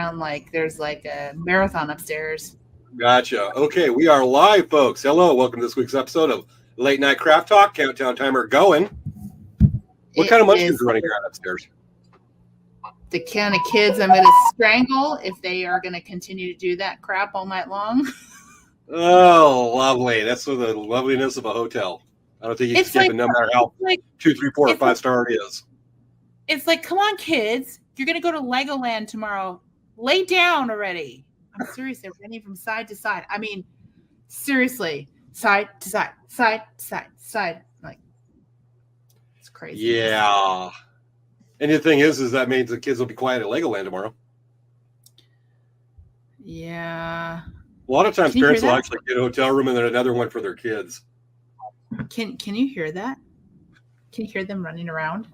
around like there's like a marathon upstairs. Gotcha. Okay, we are live, folks. Hello, welcome to this week's episode of Late Night Craft Talk. Countdown timer going. What kind of munchkins are running around upstairs? The kind of kids I'm going to strangle if they are going to continue to do that crap all night long. Oh, lovely. That's the loveliness of a hotel. I don't think you can skip it no matter how 2, 3, 4, or 5 star it is. It's like, come on, kids. You're going to go to Legoland tomorrow. Lay down already. I'm serious. They're running from side to side. I mean, seriously, side to side, side to side, side. Like, it's crazy. Yeah. And the thing is that means the kids will be quiet at Legoland tomorrow. Yeah. A lot of times parents will actually get a hotel room and then another one for their kids. Can you hear that? Can you hear them running around?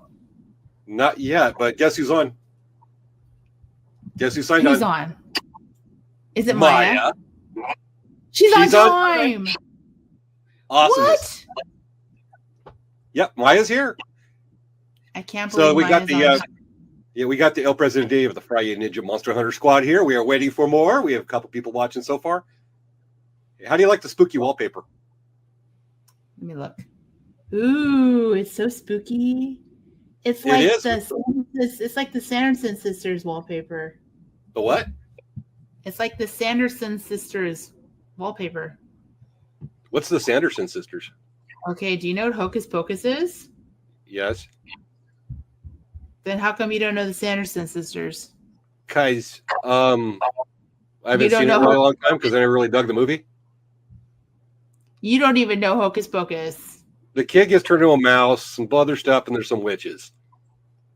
Not yet, but guess who's on? Guess who signed on? Who's on? Is it Maya? She's on time. Awesome. What? Yep, Maya's here. I can't believe. So we got we got the El Presidente of the Friday Ninja Monster Hunter Squad here. We are waiting for more. We have a couple people watching so far. How do you like the spooky wallpaper? Let me look. Ooh, it's so spooky. It's like it's like the Sanderson sisters wallpaper. The what? It's like the Sanderson sisters wallpaper. What's the Sanderson sisters? Okay, do you know what Hocus Pocus is? Yes. Then how come you don't know the Sanderson sisters? Guys, I haven't seen it in a really long time because I never really dug the movie. You don't even know Hocus Pocus. The kid gets turned into a mouse, some other stuff, and there's some witches.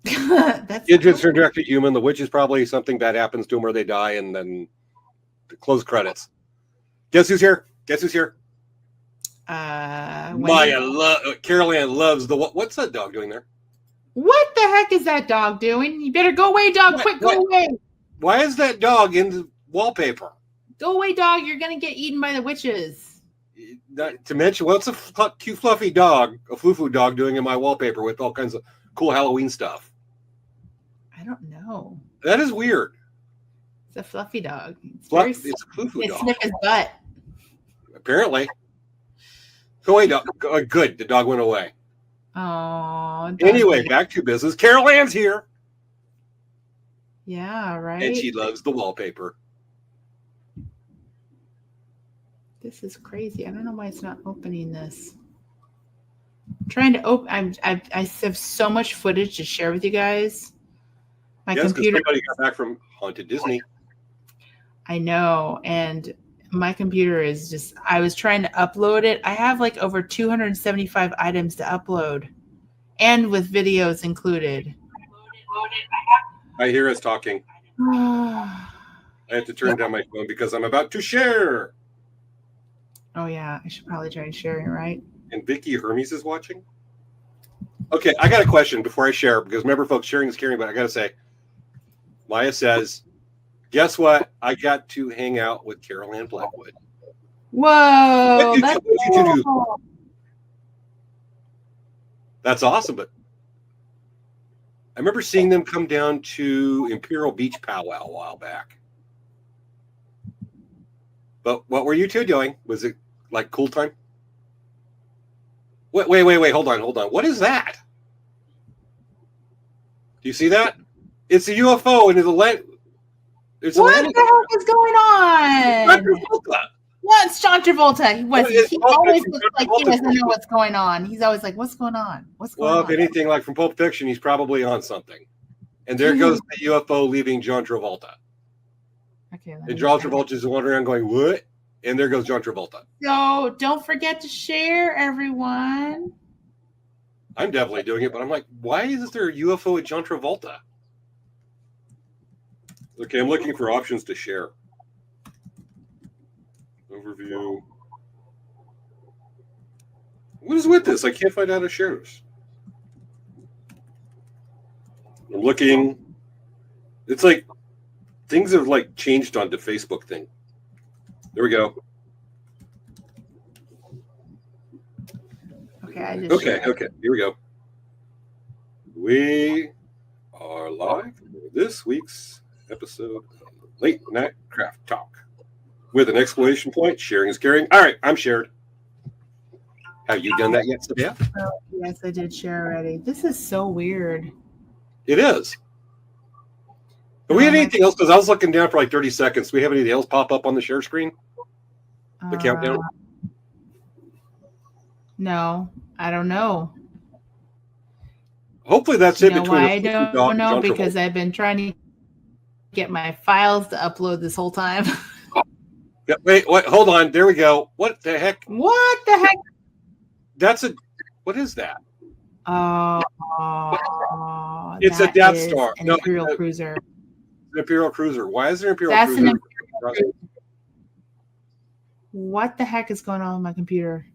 That's kid gets turned back to human. The witch is probably something bad happens to them where they die, and then the close credits. Guess who's here? Guess who's here? Carol Ann loves the what's that dog doing there? What the heck is that dog doing? You better go away, dog. Quick, go away. Why is that dog in the wallpaper? Go away, dog. You're going to get eaten by the witches. Not to mention, what's a cute, fluffy dog, a foo-foo dog doing in my wallpaper with all kinds of cool Halloween stuff? I don't know. That is weird. It's a fluffy dog. It's a foo-foo dog. It sniff his butt. Apparently. Go away, dog. Good. The dog went away. Oh. Anyway, back to business. Carol Ann's here. Yeah, right. And she loves the wallpaper. This is crazy. I don't know why it's not opening this. I'm trying to open. I have so much footage to share with you guys. My computer. Somebody got back from Haunted Disney. I know, and my computer is just. I was trying to upload it. I have like over 275 items to upload, and with videos included. I hear us talking. I have to turn down my phone because I'm about to share. Oh, yeah. I should probably try sharing, right? And Vicky Hermes is watching. Okay, I got a question before I share, because remember, folks, sharing is caring, but I got to say, Maya says, guess what? I got to hang out with Carol Ann Blackwood. Whoa. That's awesome, but I remember seeing them come down to Imperial Beach Powwow a while back. But what were you two doing? Was it like cool time? Wait, hold on. What is that? Do you see that? It's a UFO into the land. What the heck is going on? What's John Travolta? He always looks like he doesn't know what's going on. He's always like, what's going on? Well, if anything, like from Pulp Fiction, he's probably on something. And there goes the UFO leaving John Travolta. Okay. And John Travolta's wandering around going, what? And there goes John Travolta. So don't forget to share, everyone. I'm definitely doing it, but I'm like, why is there a UFO with John Travolta? Okay, I'm looking for options to share. Overview. What is with this? I can't find out how to share this. I'm looking. It's like things have like changed on the Facebook thing. There we go. Okay. Here we go. We are live for this week's episode of Late night craft talk with an exclamation point. Sharing is caring. All right, I'm shared. Have you done that yet, Svea? Oh, yes, I did share already. This is so weird. It is. Do we have anything else? Because I was looking down for like 30 seconds. Do we have anything else pop up on the share screen? The countdown? No, I don't know. Hopefully that's it between why I don't know because I've been trying to get my files to upload this whole time. Yeah, wait, hold on. There we go. What the heck? What the heck? What is that? It's a Death Star. An Imperial cruiser. An Imperial cruiser. Why is there an Imperial cruiser? An Imperial cruiser. What the heck is going on with my computer?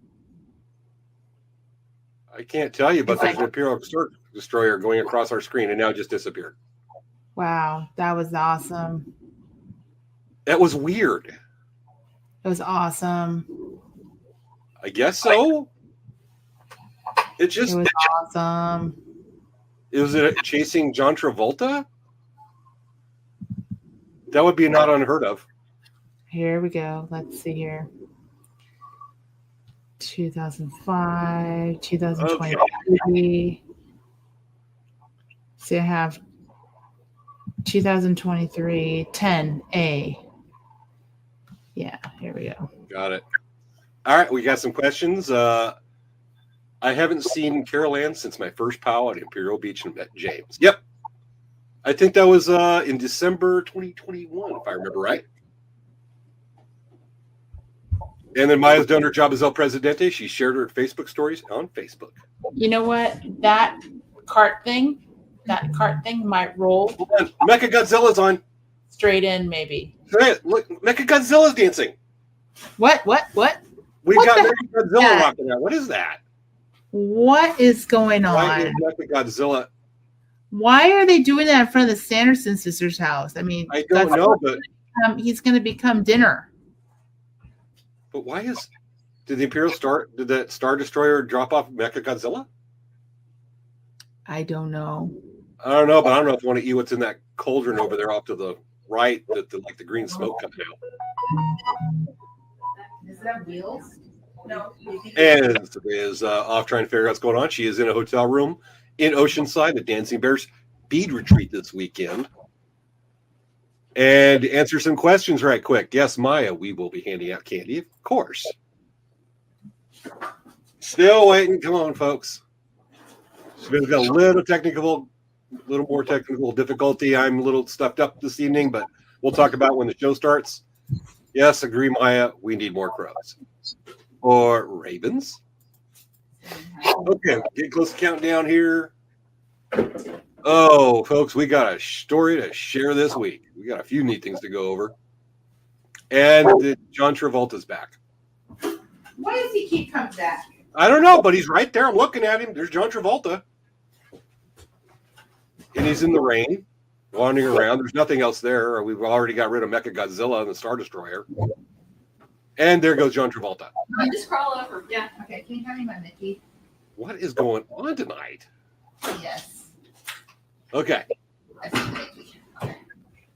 I can't tell you, but there's an Imperial destroyer going across our screen and now it just disappeared. Wow, that was awesome. That was weird. It was awesome. I guess so. It was awesome. Was it chasing John Travolta? That would be not unheard of. Here we go. Let's see here. 2005, 2023. Okay. So I have 2023, 10A. Yeah, here we go. Got it. All right, we got some questions. I haven't seen Carol Ann since my first POW at Imperial Beach and met James. Yep. I think that was in December 2021, if I remember right. And then Maya's done her job as El Presidente. She shared her Facebook stories on Facebook. You know what? That cart thing might roll. Hold on. Mecha Godzilla's on. Straight in, maybe. Hey, look, Mecha Godzilla's dancing. What? We've got Mecha Godzilla rocking out. What is that? What is going on? Why is Mecha Godzilla? Why are they doing that in front of the Sanderson sisters' house? I mean, I don't know, but he's going to become dinner. But why did the Star Destroyer drop off Mecha Godzilla? I don't know. I don't know, but I don't know if you want to eat what's in that cauldron over there off to the right, like the green smoke coming out. Is that wheels? No. And is off trying to figure out what's going on. She is in a hotel room in Oceanside, the Dancing Bears bead retreat this weekend. And to answer some questions right quick. Yes, Maya, we will be handing out candy, of course. Still waiting. Come on, folks. She's got a little more technical difficulty. I'm a little stuffed up this evening, but we'll talk about when the show starts. Yes, agree, Maya. We need more crows. Or ravens. Okay, get close to countdown here. Oh, folks, we got a story to share this week. We got a few neat things to go over. And John Travolta's back. Why does he keep coming back? I don't know, but he's right there. I'm looking at him. There's John Travolta. And he's in the rain, wandering around. There's nothing else there. We've already got rid of Mecha Godzilla and the Star Destroyer. And there goes John Travolta. Just crawl over. Yeah. Okay, can you hand me my Mickey? What is going on tonight? Yes. Okay. Okay.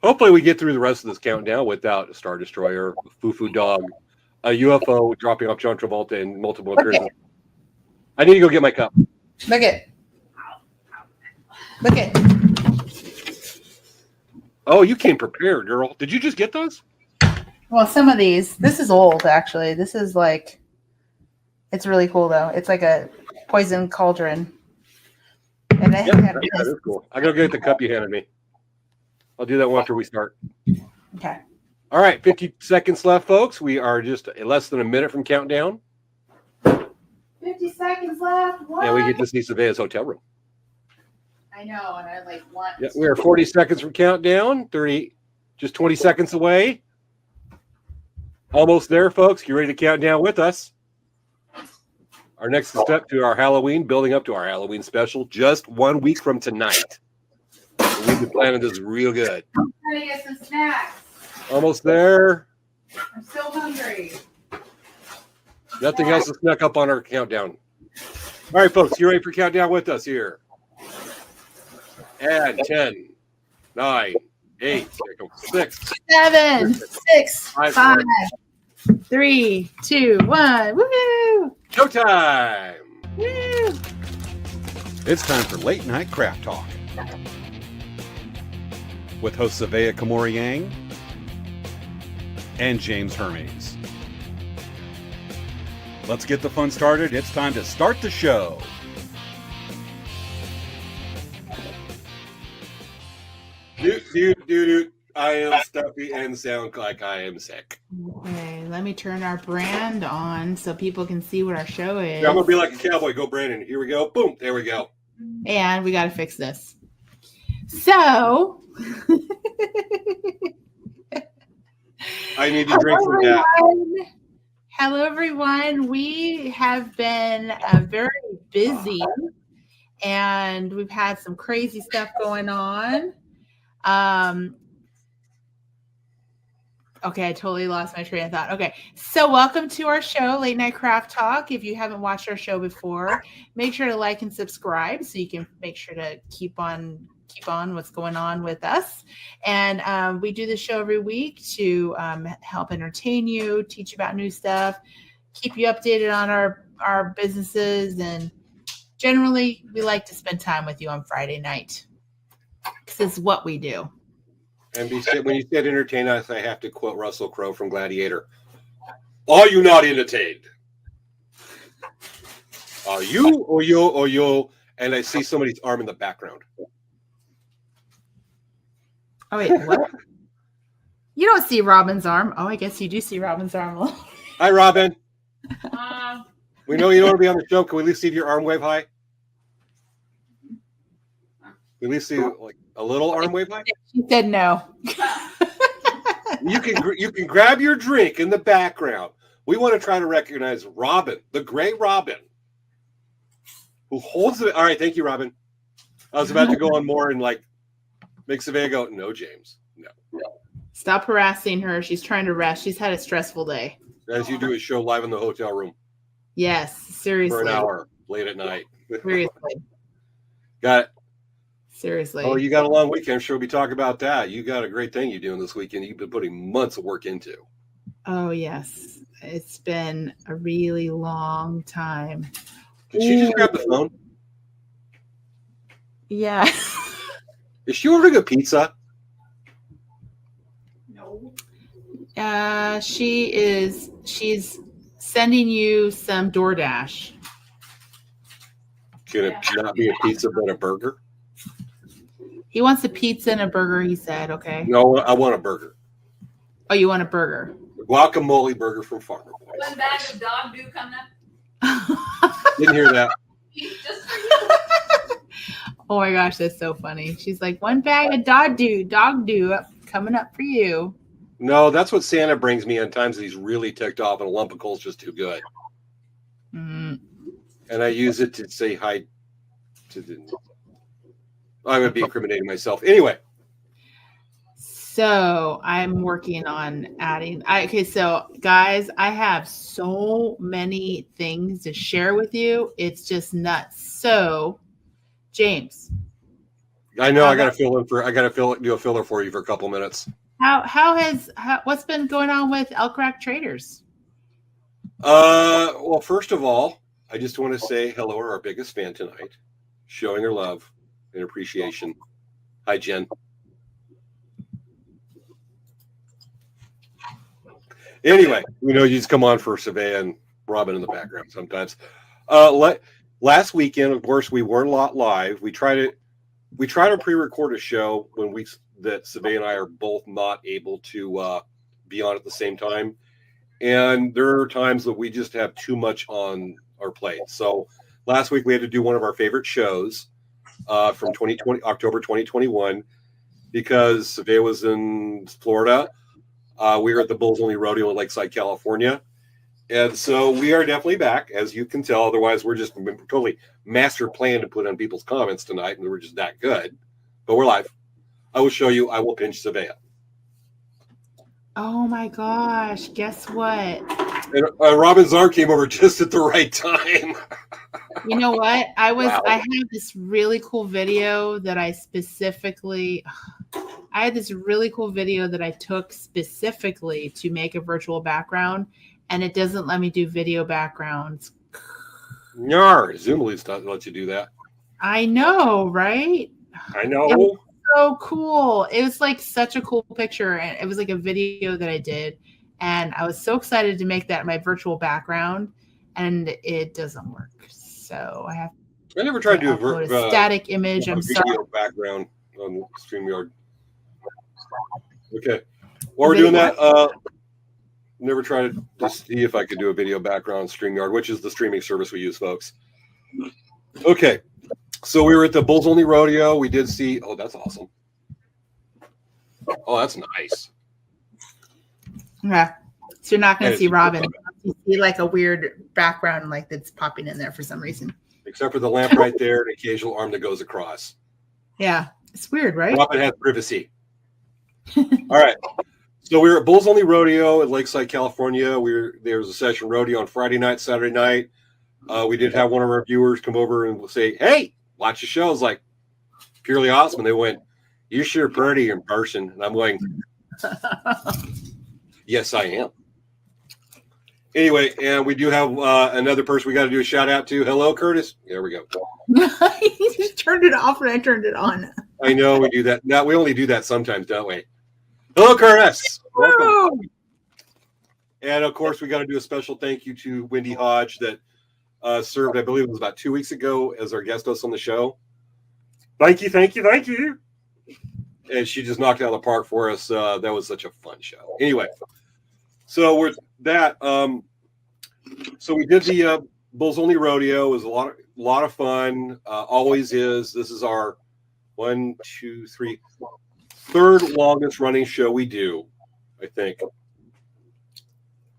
Hopefully we get through the rest of this countdown without a Star Destroyer, a Foo-Foo dog, a UFO dropping off John Travolta and multiple appearances. I need to go get my cup. Look it. Look it. Oh, you came prepared, girl. Did you just get those? Well, some of these. This is old, actually. This is like, it's really cool, though. It's like a poison cauldron. And that's cool. I gotta get the cup you handed me. I'll do that one after we start. Okay. All right, 50 seconds left, folks. We are just less than a minute from countdown. 50 seconds left. What? And we get to see Svea's hotel room. I know, and I want. Yeah, we are 40 seconds from countdown. 30, just 20 seconds away. Almost there, folks. Get ready to count down with us. Our next step to our Halloween, building up to our Halloween special, just 1 week from tonight. We've been planning this real good. I'm trying to get some snacks. Almost there. I'm so hungry. Nothing else to snuck up on our countdown. All right, folks, you ready for countdown with us here? And 10, 9, 8, 6, 7, 6, 5, 5, 3, 2, 1. Woo! Showtime! Woo! It's time for Late Night Craft Talk with hosts Svea Yang and James Hermes. Let's get the fun started. It's time to start the show. Doot. I am stuffy and sound like I am sick. Okay, let me turn our brand on so people can see what our show is. Yeah, I'm gonna be like a cowboy. Go, Brandon. Here we go. Boom. There we go. And we got to fix this. So, I need to drink from that. Hello, everyone. We have been very busy, and we've had some crazy stuff going on. Okay, I totally lost my train of thought. Okay, so welcome to our show, Late Night Craft Talk. If you haven't watched our show before, make sure to like and subscribe so you can make sure to keep on what's going on with us. And we do this show every week to help entertain you, teach you about new stuff, keep you updated on our businesses, and generally we like to spend time with you on Friday night because it's what we do. And when you said entertain us, I have to quote Russell Crowe from Gladiator. Are you not entertained? Are you or you? And I see somebody's arm in the background. Oh, wait, what? You don't see Robin's arm. Oh, I guess you do see Robin's arm. Hi, Robin. We know you don't want to be on the show. Can we at least see your arm wave high? Can we at least see like a little arm wave high? She said no. You can grab your drink in the background. We want to try to recognize Robin, the gray Robin, who holds it. All right, thank you, Robin. I was about to go on more and like make Svea go, no, James, no. Stop harassing her. She's trying to rest. She's had a stressful day. As you do a show live in the hotel room. Yes, seriously. For an hour late at night. Seriously. Got it. Seriously. Oh, you got a long weekend. Sure, we talk about that. You got a great thing you're doing this weekend. You've been putting months of work into. Oh, yes. It's been a really long time. Did she just grab the phone? Yeah. Is she ordering a pizza? No. She's sending you some DoorDash. Can it not be a pizza but a burger? He wants a pizza and a burger, he said. Okay. No, I want a burger. Oh, you want a burger? A guacamole burger from Farmer Boy. One bag of dog do coming up. Didn't hear that. Just for you. Oh my gosh, that's so funny. She's like, one bag of dog do coming up for you. No, that's what Santa brings me on times that he's really ticked off and a lump of coal's just too good. Mm. And I use it to say hi to the... I'm going to be incriminating myself. Anyway. So I'm working on adding. So guys, I have so many things to share with you. It's just nuts. So, James. I know I got to do a filler for you for a couple minutes. What's been going on with Elk Rock Traders? Well, first of all, I just want to say hello to our biggest fan tonight, showing her love and appreciation. Hi, Jen. Anyway, we know you just come on for Svea and Robin in the background sometimes. Last weekend, of course, we weren't live. We try to pre-record a show when that Svea and I are both not able to be on at the same time, and there are times that we just have too much on our plate. So last week we had to do one of our favorite shows from October 2021 because Svea was in Florida. We were at the Bulls Only Rodeo in Lakeside, California. And so we are definitely back, as you can tell. Otherwise, we're just totally master plan to put on people's comments tonight, and we're just that good. But we're live. I will show you. I will pinch Svea. Oh my gosh! Guess what? And Robin's arm came over just at the right time. You know what? Wow. I had this really cool video that I had this really cool video that I took specifically to make a virtual background, and it doesn't let me do video backgrounds. Yar, Zoom doesn't let you do that. I know, right? I know. So cool. It was like such a cool picture, and it was like a video that I did, and I was so excited to make that my virtual background, and it doesn't work. So I have I never tried to do upload a static image. I'm sorry. video background on StreamYard. Okay. While we're doing that, never tried to see if I could do a video background on StreamYard, which is the streaming service we use, folks. Okay. So we were at the Bulls Only Rodeo. We did see, oh, that's awesome. Oh, that's nice. Yeah. So you're not going to And see it's- Robin. You see like a weird background like that's popping in there for some reason. Except for the lamp right there and occasional arm that goes across. Yeah. It's weird, right? Robin has privacy. All right. So we were at Bulls Only Rodeo in Lakeside, California. There was a session rodeo on Friday night, Saturday night. We did have one of our viewers come over and say, "Hey, watch the show." It's like purely awesome. And they went, "You're sure pretty in person." And I'm going, "Yes, I am." Anyway, and we do have another person we got to do a shout out to. Hello, Curtis. There we go. You just turned it off and I turned it on. I know we do that. Now we only do that sometimes, don't we? Hello, Curtis. Welcome. And of course, we got to do a special thank you to Wendy Hodge that served, I believe it was about 2 weeks ago, as our guest host on the show. Thank you, thank you, thank you. And she just knocked it out of the park for us. That was such a fun show. Anyway, so we're that. So we did the Bulls Only Rodeo. It was a lot of fun. Always is. This is our 3rd longest running show we do, I think.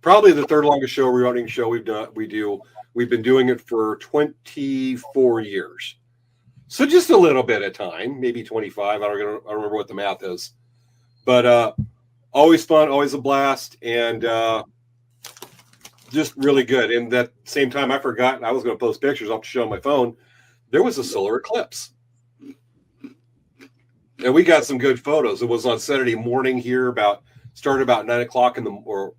Probably the 3rd longest running show we've done. We've been doing it for 24 years. So just a little bit of time, maybe 25. I don't remember what the math is. But always fun, always a blast, and just really good. And that same time, I forgot I was going to post pictures. I'll show on my phone. There was a solar eclipse. And we got some good photos. It was on Saturday morning here, started about 9 o'clock or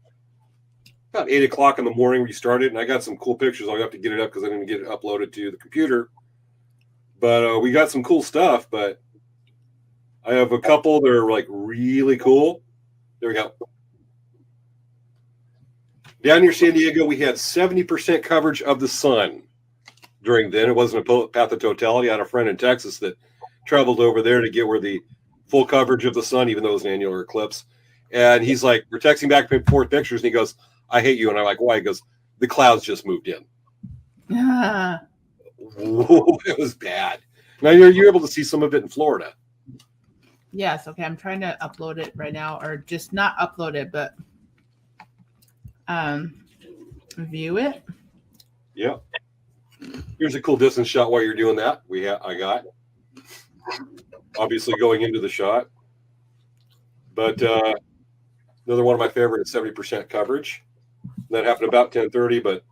about 8 o'clock in the morning we started, and I got some cool pictures. I'll have to get it up because I didn't get it uploaded to the computer. But we got some cool stuff, but I have a couple that are like really cool. There we go. Down near San Diego, we had 70% coverage of the sun during then. It wasn't a path of totality. I had a friend in Texas that traveled over there to get where the full coverage of the sun, even though it was an annular eclipse. And he's like, we're texting back and forth pictures, and he goes, "I hate you." And I'm like, "Why?" He goes, "The clouds just moved in." Whoa, it was bad. Now you're able to see some of it in Florida. Yes. Okay. I'm trying to upload it right now, or just not upload it, but view it. Yep. Here's a cool distance shot while you're doing that. I got obviously going into the shot, but another one of my favorite is 70% coverage. That happened about 10:30, but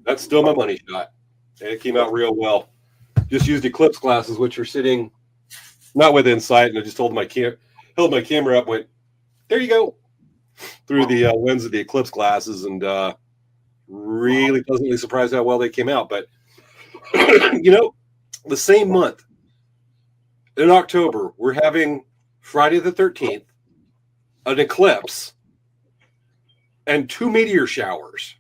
that's still my money shot, and it came out real well. Just used eclipse glasses, which are sitting not within sight, and I just held my camera up, went, "There you go," through the lens of the eclipse glasses, and really pleasantly surprised how well they came out. But the same month in October, we're having Friday the 13th, an eclipse, and 2 meteor showers,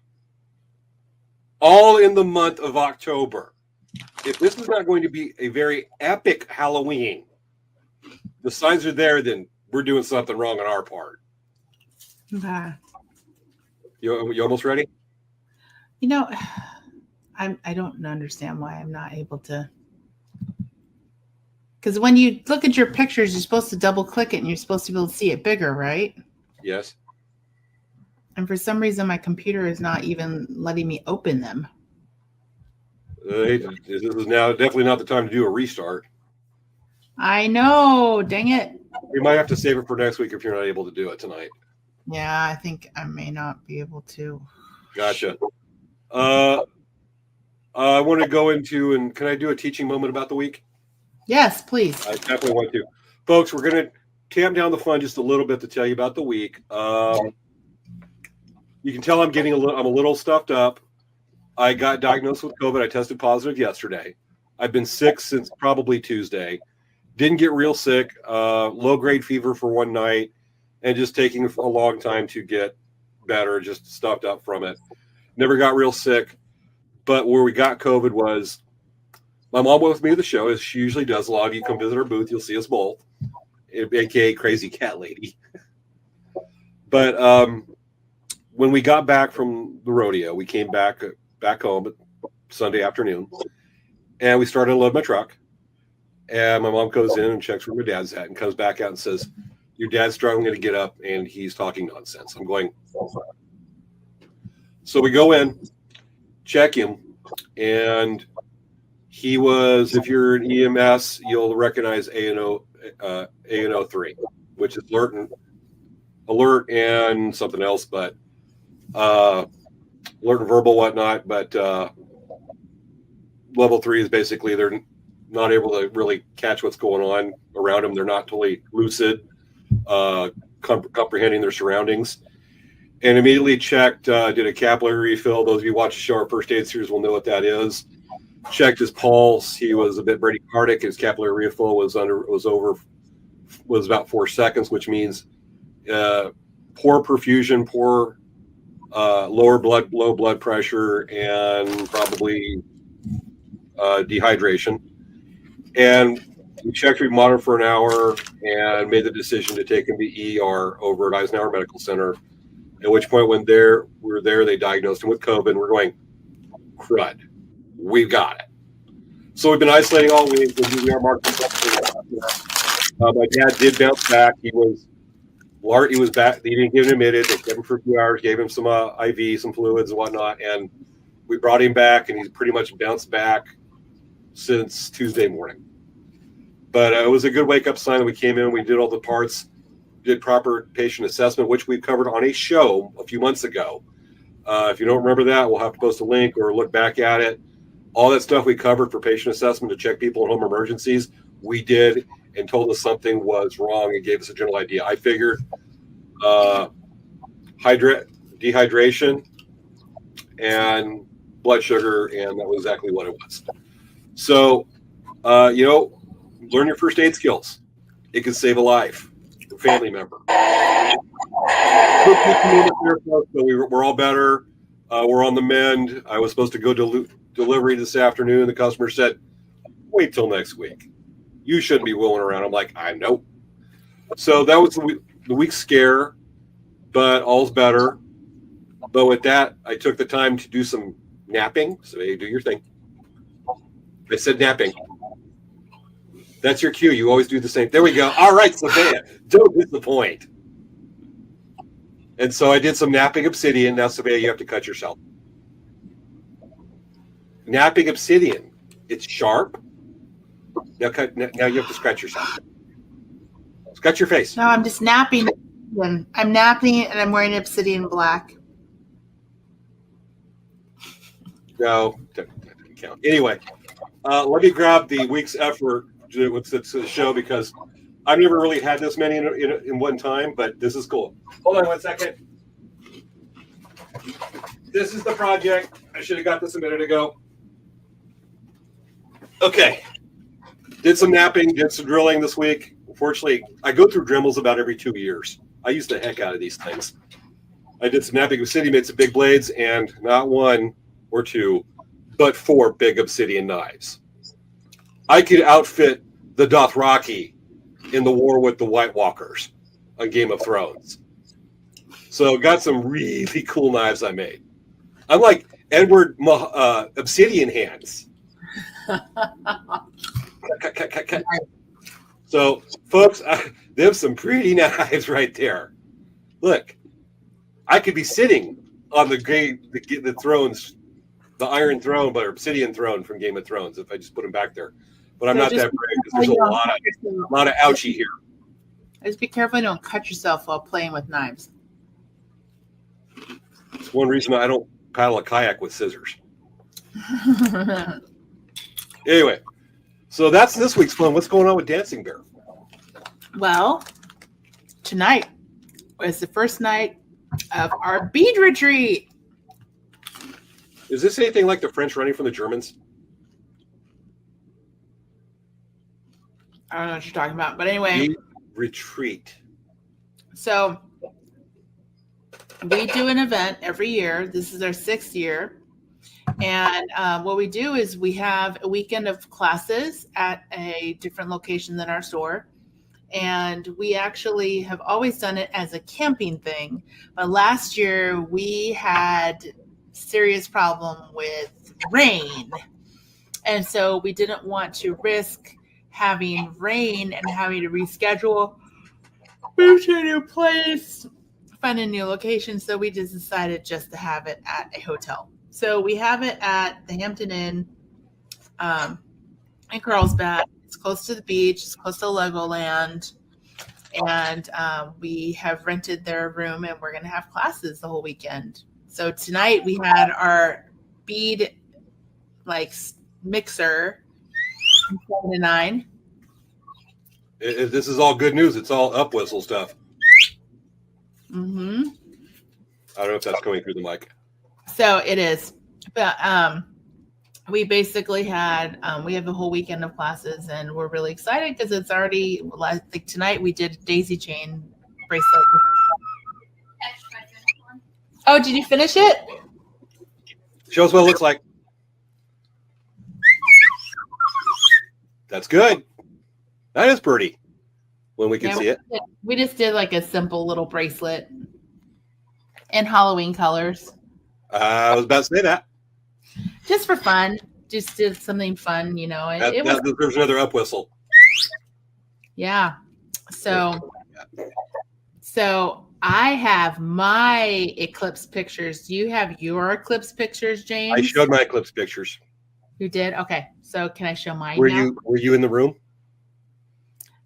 all in the month of October. If this is not going to be a very epic Halloween, the signs are there, then we're doing something wrong on our part. Okay. You almost ready? I don't understand why I'm not able to. Because when you look at your pictures, you're supposed to double click it and you're supposed to be able to see it bigger, right? Yes. And for some reason, my computer is not even letting me open them. This is now definitely not the time to do a restart. I know. Dang it. We might have to save it for next week if you're not able to do it tonight. Yeah, I think I may not be able to. Gotcha. I want to go into, and can I do a teaching moment about the week? Yes, please. I definitely want to. Folks, we're going to tamp down the fun just a little bit to tell you about the week. You can tell I'm a little stuffed up. I got diagnosed with COVID. I tested positive yesterday. I've been sick since probably Tuesday. Didn't get real sick. Low-grade fever for one night, and just taking a long time to get better. Just stuffed up from it. Never got real sick. But where we got COVID was my mom went with me to the show, as she usually does. A lot of you come visit our booth, you'll see us both, aka Crazy Cat Lady. But when we got back from the rodeo, we came back home Sunday afternoon, and we started to load my truck. And my mom goes in and checks where my dad's at and comes back out and says, your dad's struggling to get up and he's talking nonsense. I'm going, so we go in, check him, and he was, if you're an EMS, you'll recognize ANO3, which is alert and something else, but alert and verbal, whatnot. But level 3 is basically they're not able to really catch what's going on around them. They're not totally lucid, comprehending their surroundings. And immediately checked, did a capillary refill. Those of you who watch the show, our first aid series will know what that is. Checked his pulse. He was a bit bradycardic. His capillary refill was about 4 seconds, which means poor perfusion, poor low blood pressure, and probably dehydration. And we checked, we monitored for an hour, and made the decision to take him to ER over at Eisenhower Medical Center. At which point, when we were there, they diagnosed him with COVID. And we're going, crud, we've got it. So we've been isolating all week. We are marking. My dad did bounce back. He was back. They didn't get him admitted. They kept him for a few hours, gave him some IV, some fluids and whatnot, and we brought him back, and he's pretty much bounced back since Tuesday morning. But it was a good wake-up sign that we came in, we did all the parts, did proper patient assessment, which we covered on a show a few months ago. If you don't remember that, we'll have to post a link or look back at it. All that stuff we covered for patient assessment to check people in home emergencies, we did, and told us something was wrong and gave us a general idea. I figured dehydration and blood sugar, and that was exactly what it was. So, learn your first aid skills. It can save a life, a family member. So we're all better. We're on the mend. I was supposed to go to delivery this afternoon. The customer said, wait till next week. You shouldn't be wheeling around. I'm like, I know. So that was the week's scare, but all's better. But with that, I took the time to do some napping. So hey, do your thing. I said napping. That's your cue. You always do the same. There we go. All right, Svea, don't disappoint. And so I did some napping obsidian. Now, Svea, you have to cut yourself. Napping obsidian. It's sharp. Now you have to scratch yourself. Scratch your face. No, I'm just napping. I'm napping and I'm wearing obsidian black. No, that doesn't count. Anyway, let me grab the week's effort with the show because I've never really had this many in one time, but this is cool. Hold on 1 second. This is the project. I should have got this a minute ago. Okay. Did some napping, did some drilling this week. Unfortunately, I go through Dremels about every 2 years. I use the heck out of these things. I did some napping obsidian, made some big blades, and not 1 or 2, but 4 big obsidian knives. I could outfit the Dothraki in the war with the White Walkers on Game of Thrones. So got some really cool knives I made. I'm like Edward Obsidian hands. Cut. So, folks, there's some pretty knives right there. Look, I could be sitting on the thrones, the Iron Throne, but Obsidian Throne from Game of Thrones if I just put them back there. But I'm not that brave because there's a lot of ouchie here. Just be careful you don't cut yourself while playing with knives. It's one reason I don't paddle a kayak with scissors. Anyway, so that's this week's fun. What's going on with Dancing Bear? Well, tonight was the first night of our bead retreat. Is this anything like the French running from the Germans? I don't know what you're talking about, but anyway. Bead retreat. So we do an event every year. This is our 6th year. And what we do is we have a weekend of classes at a different location than our store. And we actually have always done it as a camping thing. But last year we had serious problem with rain. And so we didn't want to risk having rain and having to reschedule, move to a new place, find a new location. So we just decided just to have it at a hotel. So we have it at the Hampton Inn in Carlsbad. It's close to the beach. It's close to Legoland. And we have rented their room, and we're going to have classes the whole weekend. So tonight we had our bead mixer from 7 to 9. This is all good news. It's all up whistle stuff. Mm-hmm. I don't know if that's coming through the mic. So it is. But we basically had, we have a whole weekend of classes, and we're really excited because it's already, like tonight we did a daisy chain bracelet. Oh, did you finish it? Show us what it looks like. That's good. That is pretty when we can see it. We just did like a simple little bracelet in Halloween colors. I was about to say that. Just for fun. Just did something fun, you know. There's another up whistle. Yeah. So I have my eclipse pictures. Do you have your eclipse pictures, James? I showed my eclipse pictures. You did? Okay. So can I show mine Were now? you in the room?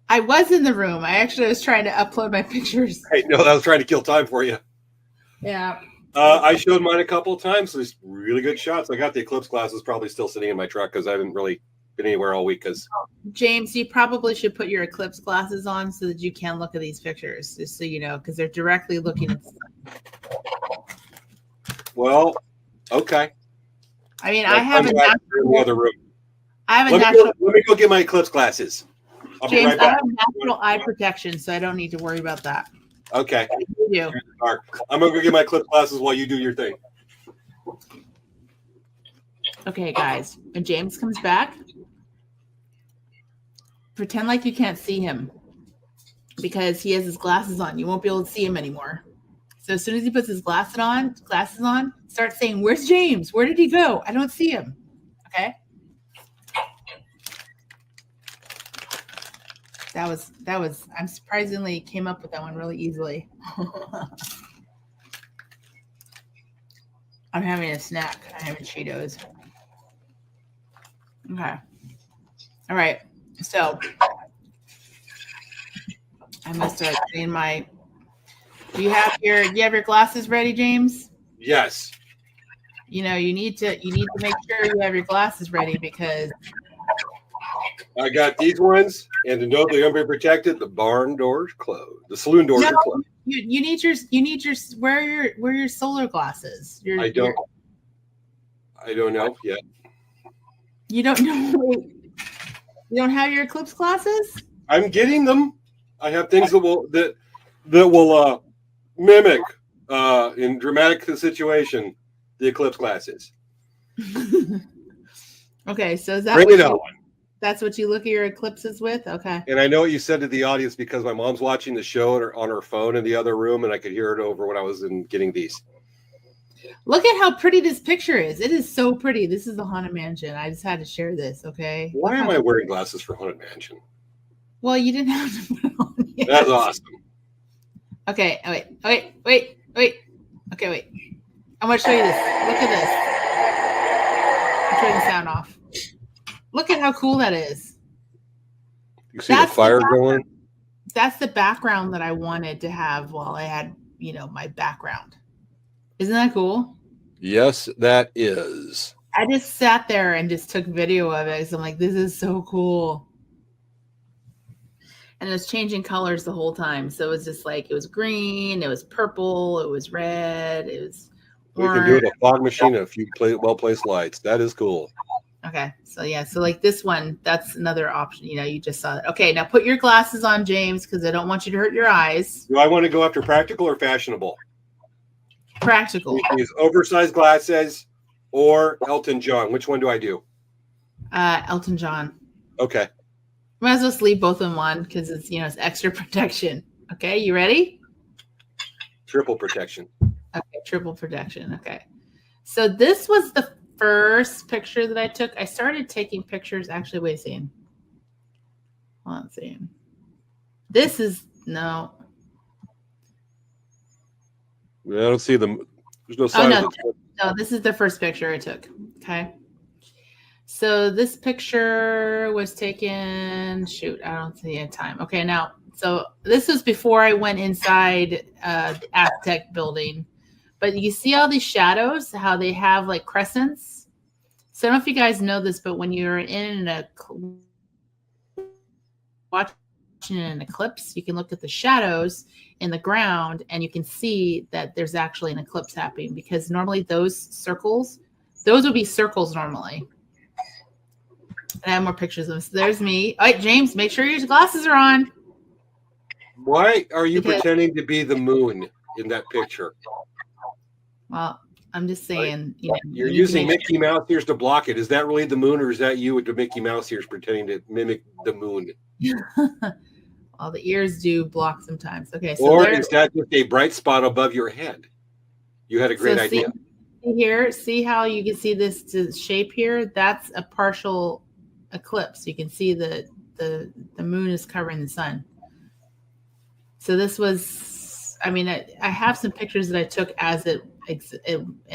I was in the room. I actually was trying to upload my pictures. Hey, no, I was trying to kill time for you. Yeah. I showed mine a couple of times. There's really good shots. I got the eclipse glasses probably still sitting in my truck because I haven't really been anywhere all week. James, you probably should put your eclipse glasses on so that you can look at these pictures, just so you know, because they're directly looking at the sun. Well, okay. I mean, I have a natural, in the other room. I have a Let me go get my eclipse glasses. I'll be James, right back. I have natural eye protection, so I don't need to worry about that. Okay. You do. I'm going to go get my eclipse glasses while you do your thing. Okay, guys. When James comes back, pretend like you can't see him because he has his glasses on. You won't be able to see him anymore. So as soon as he puts his glasses on, start saying, "Where's James? Where did he go? I don't see him." Okay? That was I'm surprisingly came up with that one really easily. I'm having a snack. I'm having Cheetos. Okay. All right. So I must start getting my. Do you have your glasses ready, James? Yes. You know, you need to make sure you have your glasses ready because I got these ones, and to know they're going to be protected, the barn doors closed. The saloon doors are closed. You need your wear your solar glasses. I don't know yet. You don't know. You don't have your eclipse glasses? I'm getting them. I have things that will mimic in dramatic situation the eclipse glasses. Okay, so is that Bring it on. That's what you look at your eclipses with? Okay. And I know what you said to the audience because my mom's watching the show on her phone in the other room, and I could hear it over when I was getting these. Look at how pretty this picture is. It is so pretty. This is the Haunted Mansion. I just had to share this, okay? Why am I wearing glasses for Haunted Mansion? Well, you didn't have to put it on yet. That's awesome. Okay, wait. Okay, wait. I'm going to show you this. Look at this. I'm turning the sound off. Look at how cool that is. You see the fire going? That's the background that I wanted to have while I had, my background. Isn't that cool? Yes, that is. I just sat there and just took video of it. So I'm like, this is so cool. And it was changing colors the whole time. So it was just like, it was green, it was purple, it was red, it was We can do it orange. a fog machine and a few well-placed lights. That is cool. Okay. So yeah. So like this one, that's another option. You know, you just saw it. Okay. Now put your glasses on, James, because I don't want you to hurt your eyes. Do I want to go after practical or fashionable? Practical. These oversized glasses or Elton John. Which one do I do? Elton John. Okay. Might as well sleep both in one because it's, you know, it's extra protection. Okay, you ready? Triple protection. Okay, triple protection. Okay. So this was the first picture that I took. I started taking pictures. Actually, wait a second. Hold on a second. This is no. I don't see them. There's no Oh sign no, of it. no. This is the first picture I took. Okay. So this picture was taken. Shoot, I don't see a time. Okay, now, so this was before I went inside the Aztec building, but you see all these shadows, how they have like crescents. So I don't know if you guys know this, but when you're watching an eclipse, you can look at the shadows in the ground, and you can see that there's actually an eclipse happening because normally those would be circles normally. And I have more pictures of them. So there's me. All right, James, make sure your glasses are on. Why are you Because- pretending to be the moon in that picture? Well, I'm just saying, you know, You're you need to using make Mickey Mouse ears to block it. Is that really the moon, or is that you with the Mickey Mouse ears pretending to mimic the moon? Well, the ears do block sometimes. Okay, so Or there, is that just a bright spot above your head? You had a great so idea. See here, see how you can see this shape here? That's a partial eclipse. You can see the moon is covering the sun. So this was, I mean, I have some pictures that I took as it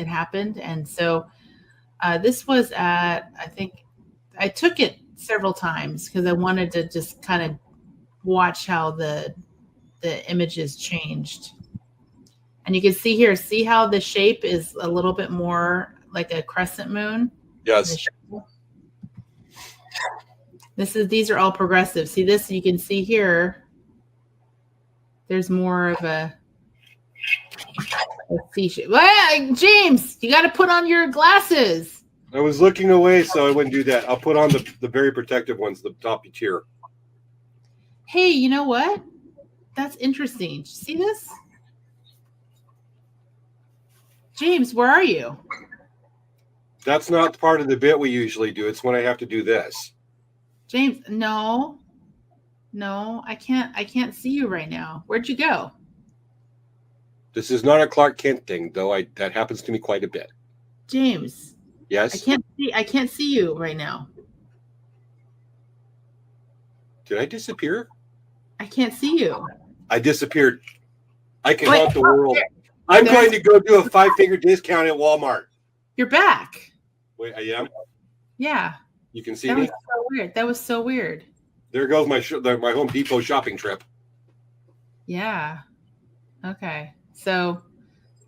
happened, and so this was at, I think I took it several times because I wanted to just kind of watch how the images changed. And you can see here, see how the shape is a little bit more like a crescent moon? Yes. These are all progressive. See this, you can see here, there's more of a C shape. Well, James, you got to put on your glasses. I was looking away, so I wouldn't do that. I'll put on the very protective ones, the top tier. Hey, you know what? That's interesting. See this? James, where are you? That's not part of the bit we usually do. It's when I have to do this. James, no, I can't see you right now. Where'd you go? This is not a Clark Kent thing, though. That happens to me quite a bit. James, Yes. I can't see you right now. Did I disappear? I can't see you. I disappeared. I can Wait, haunt the world. there. I'm There. going to go do a 5-figure discount at Walmart. You're back. Wait, I am. Yeah. You can see That me. was so weird. That was so weird. There goes my Home Depot shopping trip. Yeah. Okay. So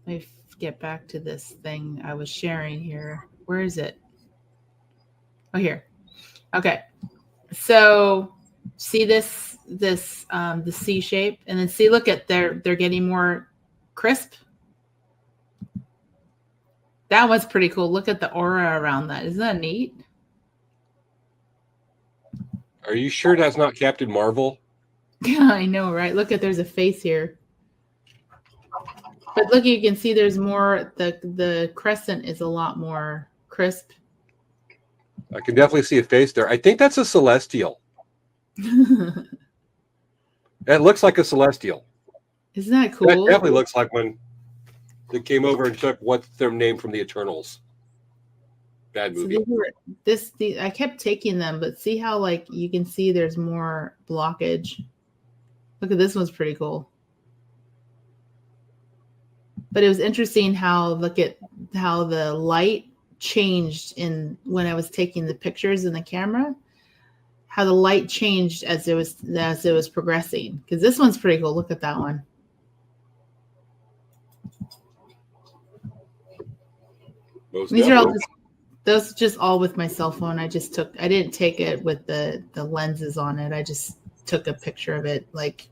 let me get back to this thing I was sharing here. Where is it? Oh, here. Okay. So see this the C shape, and then see, look at they're getting more crisp. That was pretty cool. Look at the aura around that. Isn't that neat? Are you sure that's not Captain Marvel? Yeah, I know, right? Look at, there's a face here. But look, you can see there's more, the crescent is a lot more crisp. I can definitely see a face there. I think that's a celestial. Isn't It looks like a celestial. that cool? That definitely looks like when they came over and took what's their name from the Eternals. Bad So movie. I kept taking them, but see how, like, you can see there's more blockage. Look at this one's pretty cool. But it was interesting how, look at how the light changed when I was taking the pictures in the camera. How the light changed as it was progressing. Because this one's pretty cool. Look at that one. Most These are all definitely. just Those just all with my cell phone. I didn't take it with the lenses on it. I just took a picture of it. Like,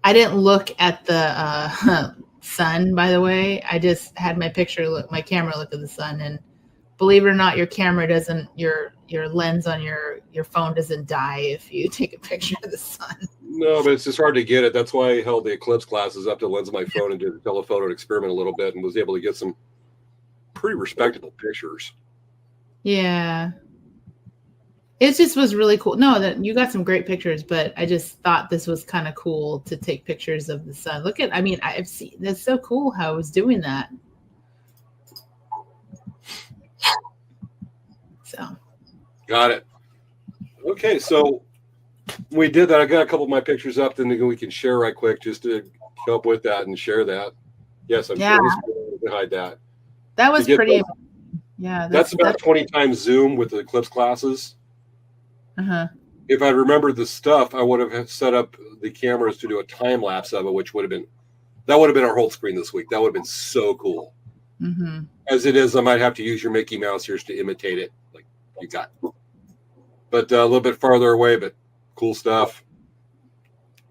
I didn't look at the sun, by the way. I just had my camera look at the sun. And believe it or not, your lens on your phone doesn't die if you take a picture of the sun. No, but it's just hard to get it. That's why I held the eclipse glasses up to the lens of my phone and did a telephoto experiment a little bit and was able to get some pretty respectable pictures. Yeah. It just was really cool. No, that you got some great pictures, but I just thought this was kind of cool to take pictures of the sun. I've seen, that's so cool how I was doing that. So. Got it. Okay, so we did that. I got a couple of my pictures up, then we can share right quick just to help with that and share that. Yes, I'm sure we can hide that. That was pretty. Yeah, that's about 20 times zoom with the eclipse glasses. If I remembered the stuff, I would have set up the cameras to do a time lapse of it, which would have been our whole screen this week. That would have been so cool. Mm-hmm. As it is, I might have to use your Mickey Mouse ears to imitate it, like you got. But a little bit farther away, but cool stuff.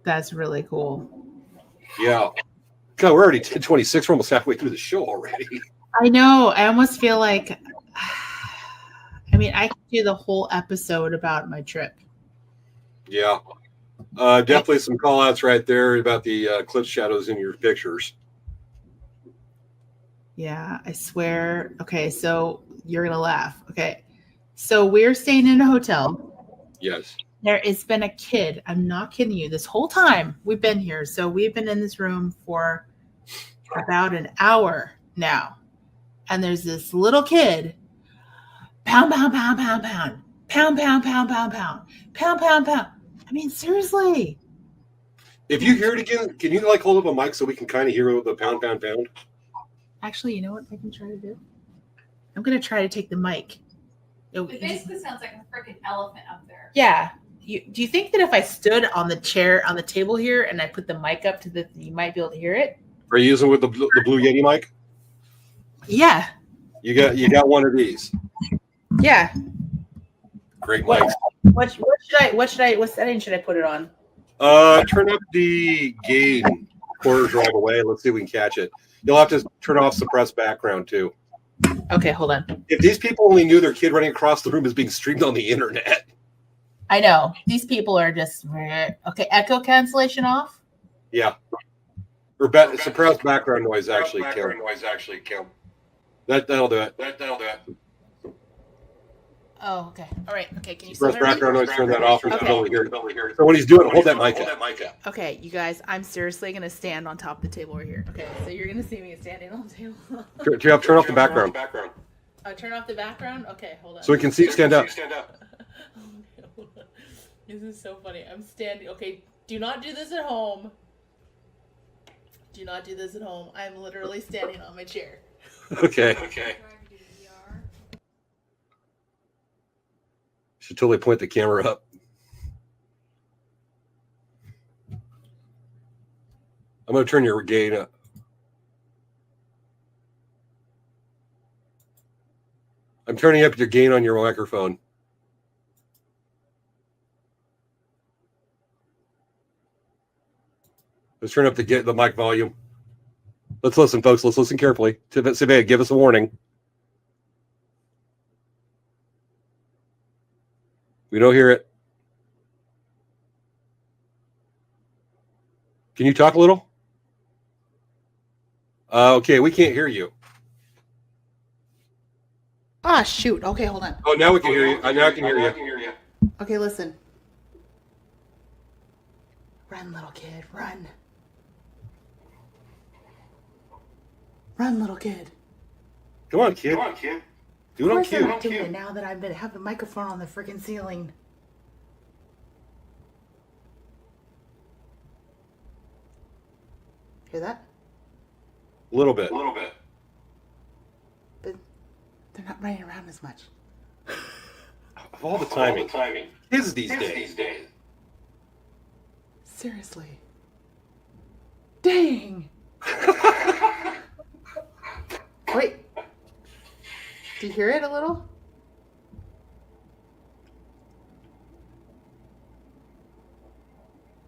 That's really cool. Yeah. God, we're already 10:26. We're almost halfway through the show already. I know. I almost feel like, I could do the whole episode about my trip. Yeah. Definitely some call outs right there about the eclipse shadows in your pictures. Yeah, I swear. Okay, so you're going to laugh. Okay. So we're staying in a hotel. Yes. There has been a kid. I'm not kidding you. This whole time we've been here. So we've been in this room for about an hour now. And there's this little kid. Pound, pound, pound, pound, pound. Pound, pound, pound, pound, pound. Pound, pound, pound. I mean, seriously. If you hear it again, can you hold up a mic so we can kind of hear the pound, pound, pound? Actually, you know what I can try to do? I'm going to try to take the mic. It basically sounds like a freaking elephant up there. Yeah. Do you think that if I stood on the table here and I put the mic up you might be able to hear it? Are you using with the Blue Yeti mic? Yeah. You got one of these. Yeah. Great mics. What setting should I put it on? Turn up the gain quarter drive away. Let's see if we can catch it. You'll have to turn off suppressed background too. Okay, hold on. If these people only knew their kid running across the room is being streamed on the internet. I know. These people are just okay. Echo cancellation off? Yeah. Or suppressed background noise actually kill. That'll do it. Oh, okay. All right. Okay. Can you suppress background noise? Turn that off. Okay. Over here. So when he's doing it, hold that mic up. Okay, you guys. I'm seriously gonna stand on top of the table over here. Okay, so you're gonna see me standing on the table. Turn off the background. Turn off the background. Okay, hold on. So we can see. Stand up. This is so funny. I'm standing. Okay, do not do this at home. Do not do this at home. I'm literally standing on my chair. Okay. Should totally point the camera up. I'm going to turn your gain up. I'm turning up your gain on your microphone. Let's turn up the mic volume. Let's listen, folks. Let's listen carefully. Svea, give us a warning. We don't hear it. Can you talk a little? Okay, we can't hear you. Ah, shoot. Okay, hold on. Oh, now we can hear you. Now I can hear you. Okay, listen. Run, little kid, run. Run, little kid. Come on, kid. Do it on cue. I'm doing it now that I've been having the microphone on the freaking ceiling. Hear that? A little bit. But they're not running around as much. Of all the timing. Kids these days. Seriously. Dang. Wait. Do you hear it a little?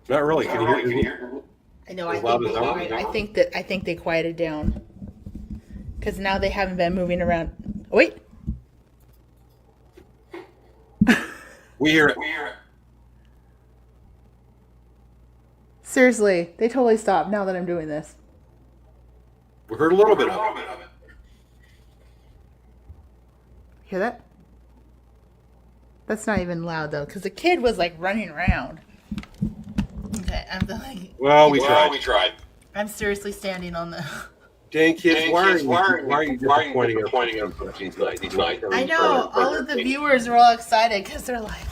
Not really. Can you hear? I know. As loud as that? I think they quieted down because now they haven't been moving around. Oh, wait. We hear it. Seriously, they totally stopped now that I'm doing this. We heard a little bit of it. Hear that? That's not even loud though, because the kid was like running around. Okay, I'm like. Well, we tried. I'm seriously standing on the. Dang kids, why are you disappointing us tonight? I know all of the viewers are all excited because they're like,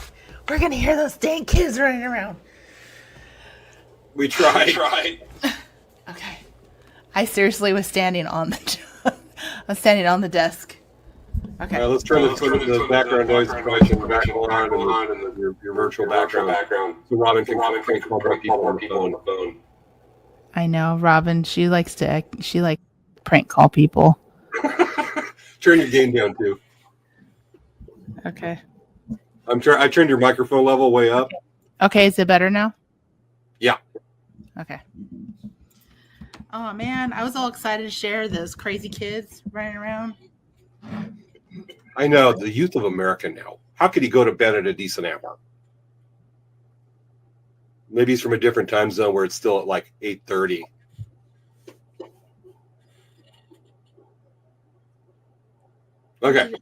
"We're gonna hear those dang kids running around." We tried. Okay, I seriously was standing on the desk. Okay. All right, let's turn the background noise suppression back on and your virtual background so Robin can call more people on the phone. I know, Robin. She likes prank call people. Turn your game down too. Okay. I turned your microphone level way up. Okay, is it better now? Yeah. Okay. Oh man, I was all excited to share those crazy kids running around. I know, the youth of America now. How could he go to bed at a decent hour? Maybe he's from a different time zone where it's still at like 8:30. Okay.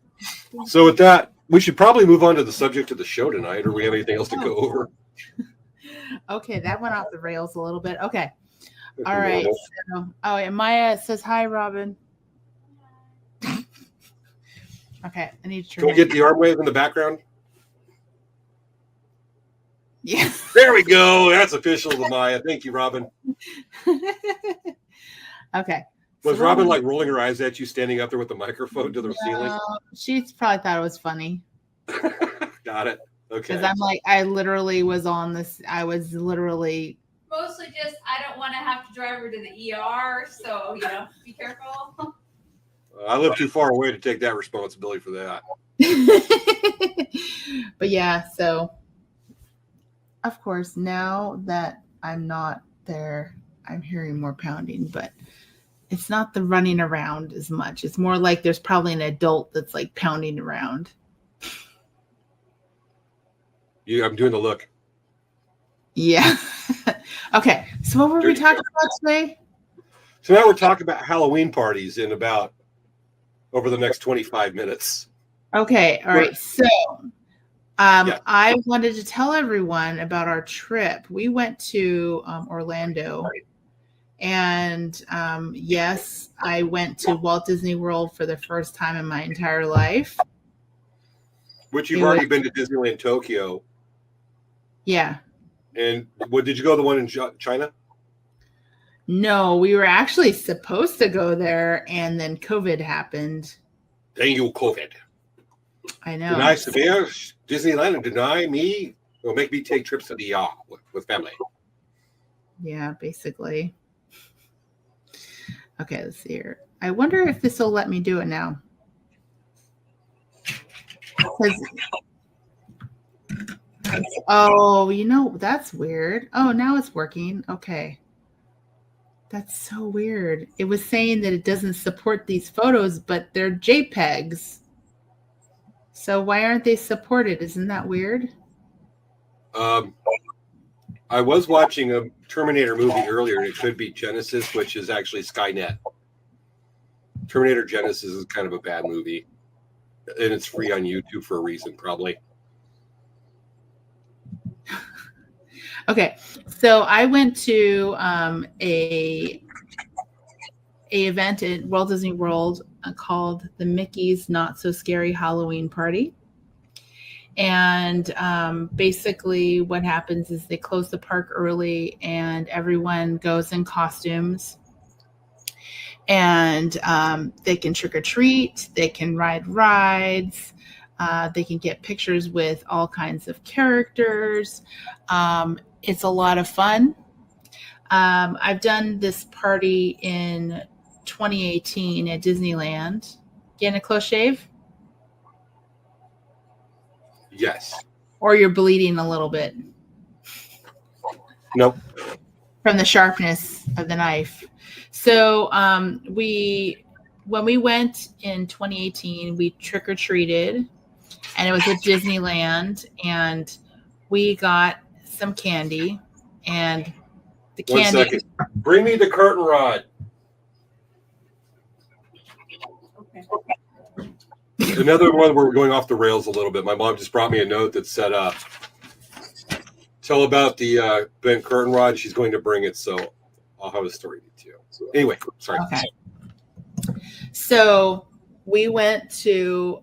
So with that, we should probably move on to the subject of the show tonight, or we have anything else to go over? Okay, that went off the rails a little bit. Okay. All right. So, and Maya says hi, Robin. Okay, I need to turn. Can we get the arm wave in the background? Yeah. There we go. That's official to Maya. Thank you, Robin. Okay. Was Robin like rolling her eyes at you standing up there with the microphone to the ceiling? She probably thought it was funny. Got it. Okay. Because I'm like, I literally was on this. I was literally. Mostly just, I don't want to have to drive her to the ER, so, be careful. I live too far away to take that responsibility for that. But yeah, so of course, now that I'm not there, I'm hearing more pounding, but it's not the running around as much. It's more like there's probably an adult that's like pounding around. I'm doing the look. Yeah. Okay. So what were we talking about today? So now we're talking about Halloween parties over the next 25 minutes. Okay. All right. So I wanted to tell everyone about our trip. We went to Orlando. And yes, I went to Walt Disney World for the first time in my entire life. Which you've already been to Disneyland Tokyo. Yeah. And did you go to the one in China? No, we were actually supposed to go there, and then COVID happened. Thank you, COVID. I know. Deny Svea, Disneyland, and deny me, or make me take trips to the with family. Yeah, basically. Okay, let's see here. I wonder if this will let me do it now. Oh, that's weird. Oh, now it's working. Okay. That's so weird. It was saying that it doesn't support these photos, but they're JPEGs. So why aren't they supported? Isn't that weird? I was watching a Terminator movie earlier, and it could be Genesis, which is actually Skynet. Terminator Genesis is kind of a bad movie, and it's free on YouTube for a reason, probably. Okay, so I went to a event at Walt Disney World called the Mickey's Not So Scary Halloween Party. And basically what happens is they close the park early and everyone goes in costumes. And they can trick or treat, they can ride rides, they can get pictures with all kinds of characters. It's a lot of fun. I've done this party in 2018 at Disneyland. Getting a close shave? Yes. Or you're bleeding a little bit Nope. from the sharpness of the knife. So when we went in 2018, we trick or treated, and it was at Disneyland, and we got some candy, and the One candy. second. Bring me the curtain rod. Okay. Another one where we're going off the rails a little bit. My mom just brought me a note that said, tell about the bent curtain rod. She's going to bring it, so I'll have a story to you. So anyway, sorry. Okay. So we went to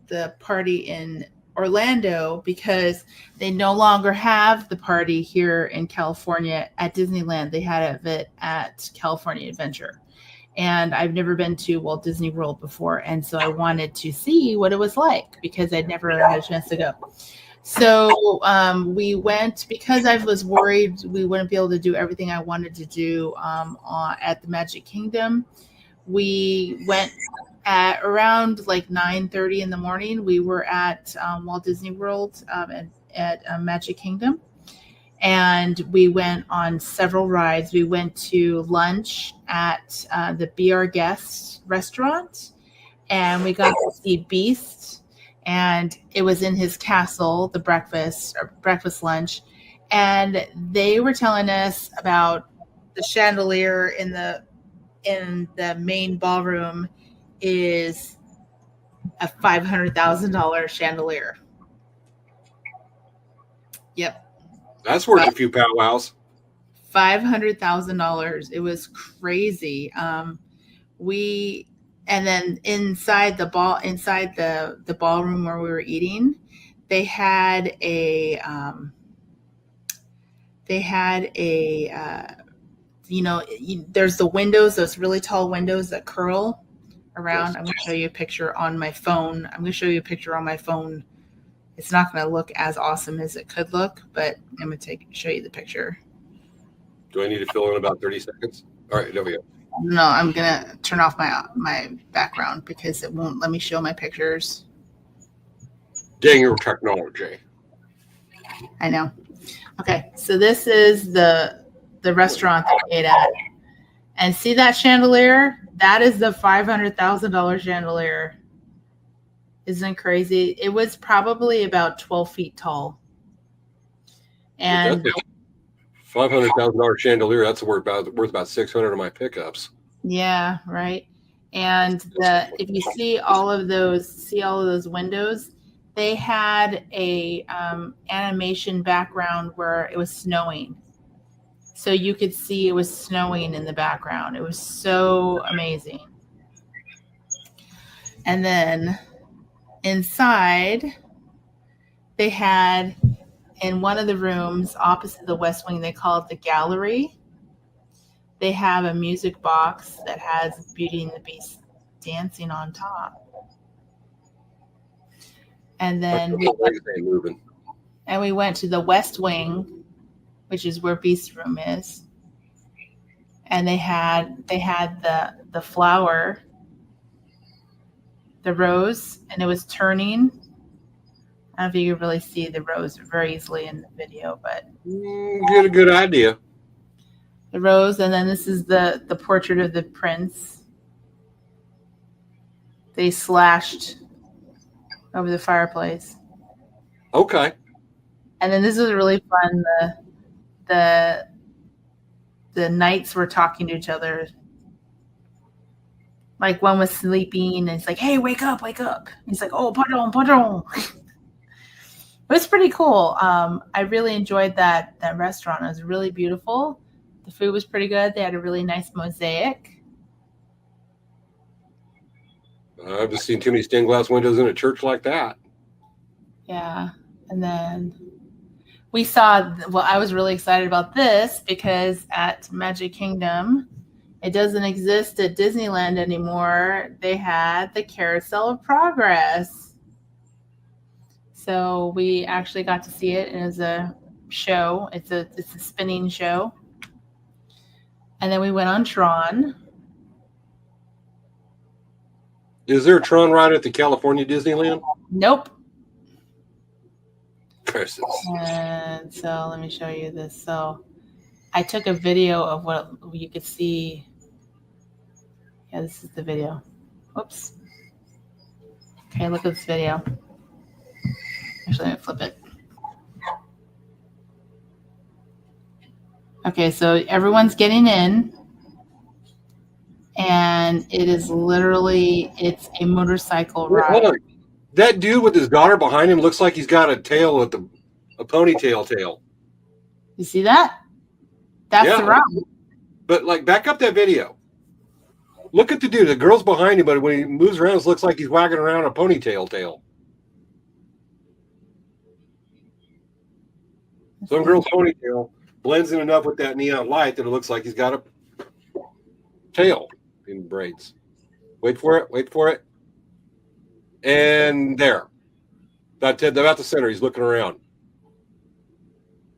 the party in Orlando because they no longer have the party here in California at Disneyland. They had it at California Adventure. And I've never been to Walt Disney World before. And so I wanted to see what it was like because I'd never had a chance to go. So we went because I was worried we wouldn't be able to do everything I wanted to do at the Magic Kingdom. We went at around like 9:30 in the morning. We were at Walt Disney World at Magic Kingdom. And we went on several rides. We went to lunch at the Be Our Guest restaurant, and we got to see Beast, and it was in his castle, the breakfast lunch, and they were telling us about the chandelier in the main ballroom is a $500,000 chandelier. Yep. That's worth a few powwows. $500,000. It was crazy. And then inside the ballroom where we were eating, they had there's the windows, those really tall windows that curl around. I'm going to show you a picture on my phone. It's not going to look as awesome as it could look, but I'm going to show you the picture. Do I need to fill in about 30 seconds? All right, there we go. No, I'm going to turn off my background because it won't let me show my pictures. Dang your technology. I know. Okay, so this is the restaurant that we ate at. And see that chandelier? That is the $500,000 chandelier. Isn't it crazy? It was probably about 12 feet tall. And $500,000 chandelier, that's worth about 600 of my pickups. Yeah, right. And if you see all of those windows, they had a animation background where it was snowing. So you could see it was snowing in the background. It was so amazing. And then inside, they had in one of the rooms opposite the West Wing, they call it the gallery. They have a music box that has Beauty and the Beast dancing on top. And then we went to the West Wing, which is where Beast's room is. And they had the flower, the rose, and it was turning. I don't know if you can really see the rose very easily in the video, but get a good idea. The rose, and then this is the portrait of the prince. They slashed over the fireplace. Okay. And then this was really fun. The knights were talking to each other. Like one was sleeping, and it's like, "Hey, wake up, wake up!" He's like, "Oh, pardon, pardon." It was pretty cool. I really enjoyed that restaurant. It was really beautiful. The food was pretty good. They had a really nice mosaic. I've just seen too many stained glass windows in a church like that. Yeah. And then we saw, I was really excited about this because at Magic Kingdom, it doesn't exist at Disneyland anymore. They had the Carousel of Progress. So we actually got to see it as a show. It's a spinning show. And then we went on Tron. Is there a Tron ride at the California Disneyland? Nope. Curses. And so let me show you this. So I took a video of what you could see. Yeah, this is the video. Whoops. Okay, look at this video. Actually, let me flip it. Okay, so everyone's getting in, and it is literally, it's a motorcycle Wait, ride. hold on. That dude with his daughter behind him looks like he's got a tail with a ponytail tail. You see that? That's Yeah. the ride. But like, back up that video. Look at the dude. The girl's behind him, but when he moves around, it looks like he's wagging around a ponytail tail. Some girl's ponytail blends in enough with that neon light that it looks like he's got a tail in braids. Wait for it. Wait for it. And there. About the center. He's looking around.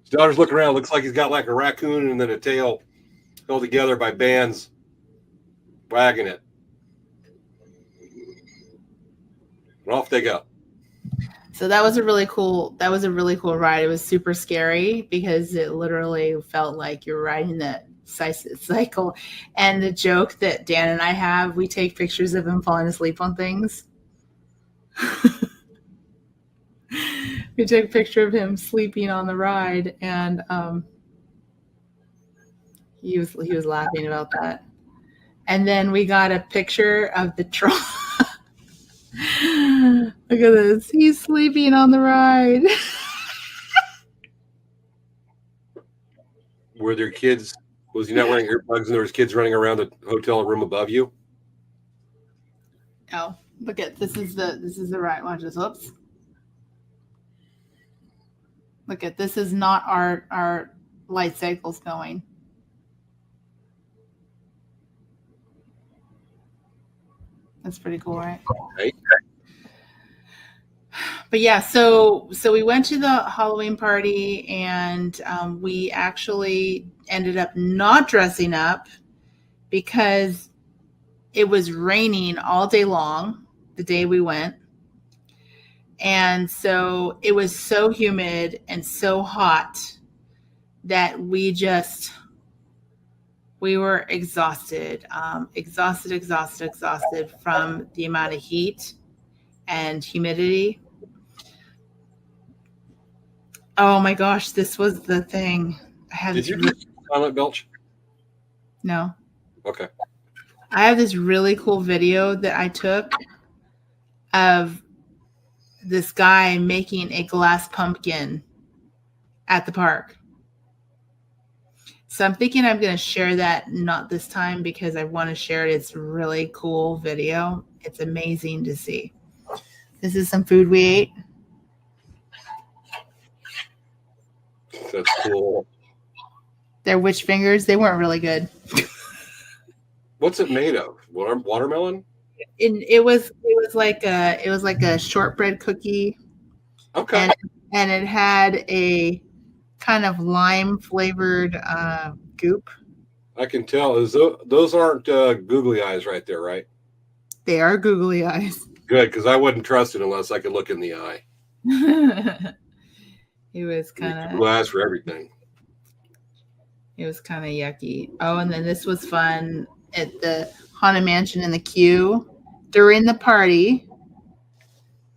His daughter's looking around. Looks like he's got like a raccoon and then a tail held together by bands wagging it. And off they go. So that was a really cool ride. It was super scary because it literally felt like you're riding that cycle. And the joke that Dan and I have, we take pictures of him falling asleep on things. We took a picture of him sleeping on the ride, and he was laughing about that. And then we got a picture of the troll. Look at this. He's sleeping on the ride. Were there kids? Was he not wearing earplugs and there was kids running around the hotel room above you? Oh, look at this is the ride. Watch this. Oops. Look at this is not our light cycles going. That's pretty cool, right? Right. But yeah, so we went to the Halloween party, and we actually ended up not dressing up because it was raining all day long the day we went. And so it was so humid and so hot that we were exhausted, exhausted from the amount of heat and humidity. Oh my gosh, this was the thing. Did you do silent belch? No. Okay. I have this really cool video that I took of this guy making a glass pumpkin at the park. So I'm thinking I'm going to share that, not this time because I want to share it. It's a really cool video. It's amazing to see. This is some food we ate. That's cool. They're witch fingers. They weren't really good. What's it made of? Watermelon? It was like a shortbread cookie. Okay. And it had a kind of lime flavored goop. I can tell. Those aren't googly eyes right there, right? They are googly eyes. Good, because I wouldn't trust it unless I could look in the eye. It was kind of glass for everything. It was kind of yucky. Oh, and then this was fun at the Haunted Mansion in the queue during the party.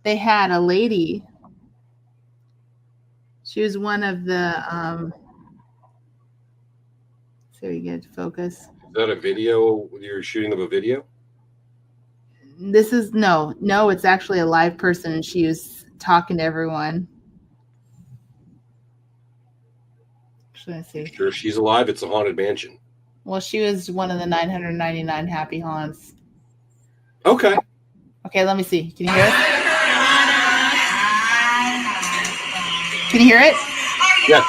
They had a lady. She was one of the so you get to focus. Is that a video? You're shooting of a video? This is no, it's actually a live person, and she was talking to everyone. Let's see. Sure, she's alive. It's a haunted mansion. Well, she was one of the 999 happy haunts. Okay. Okay, let me see. Can you hear it? Can you hear it? Yeah.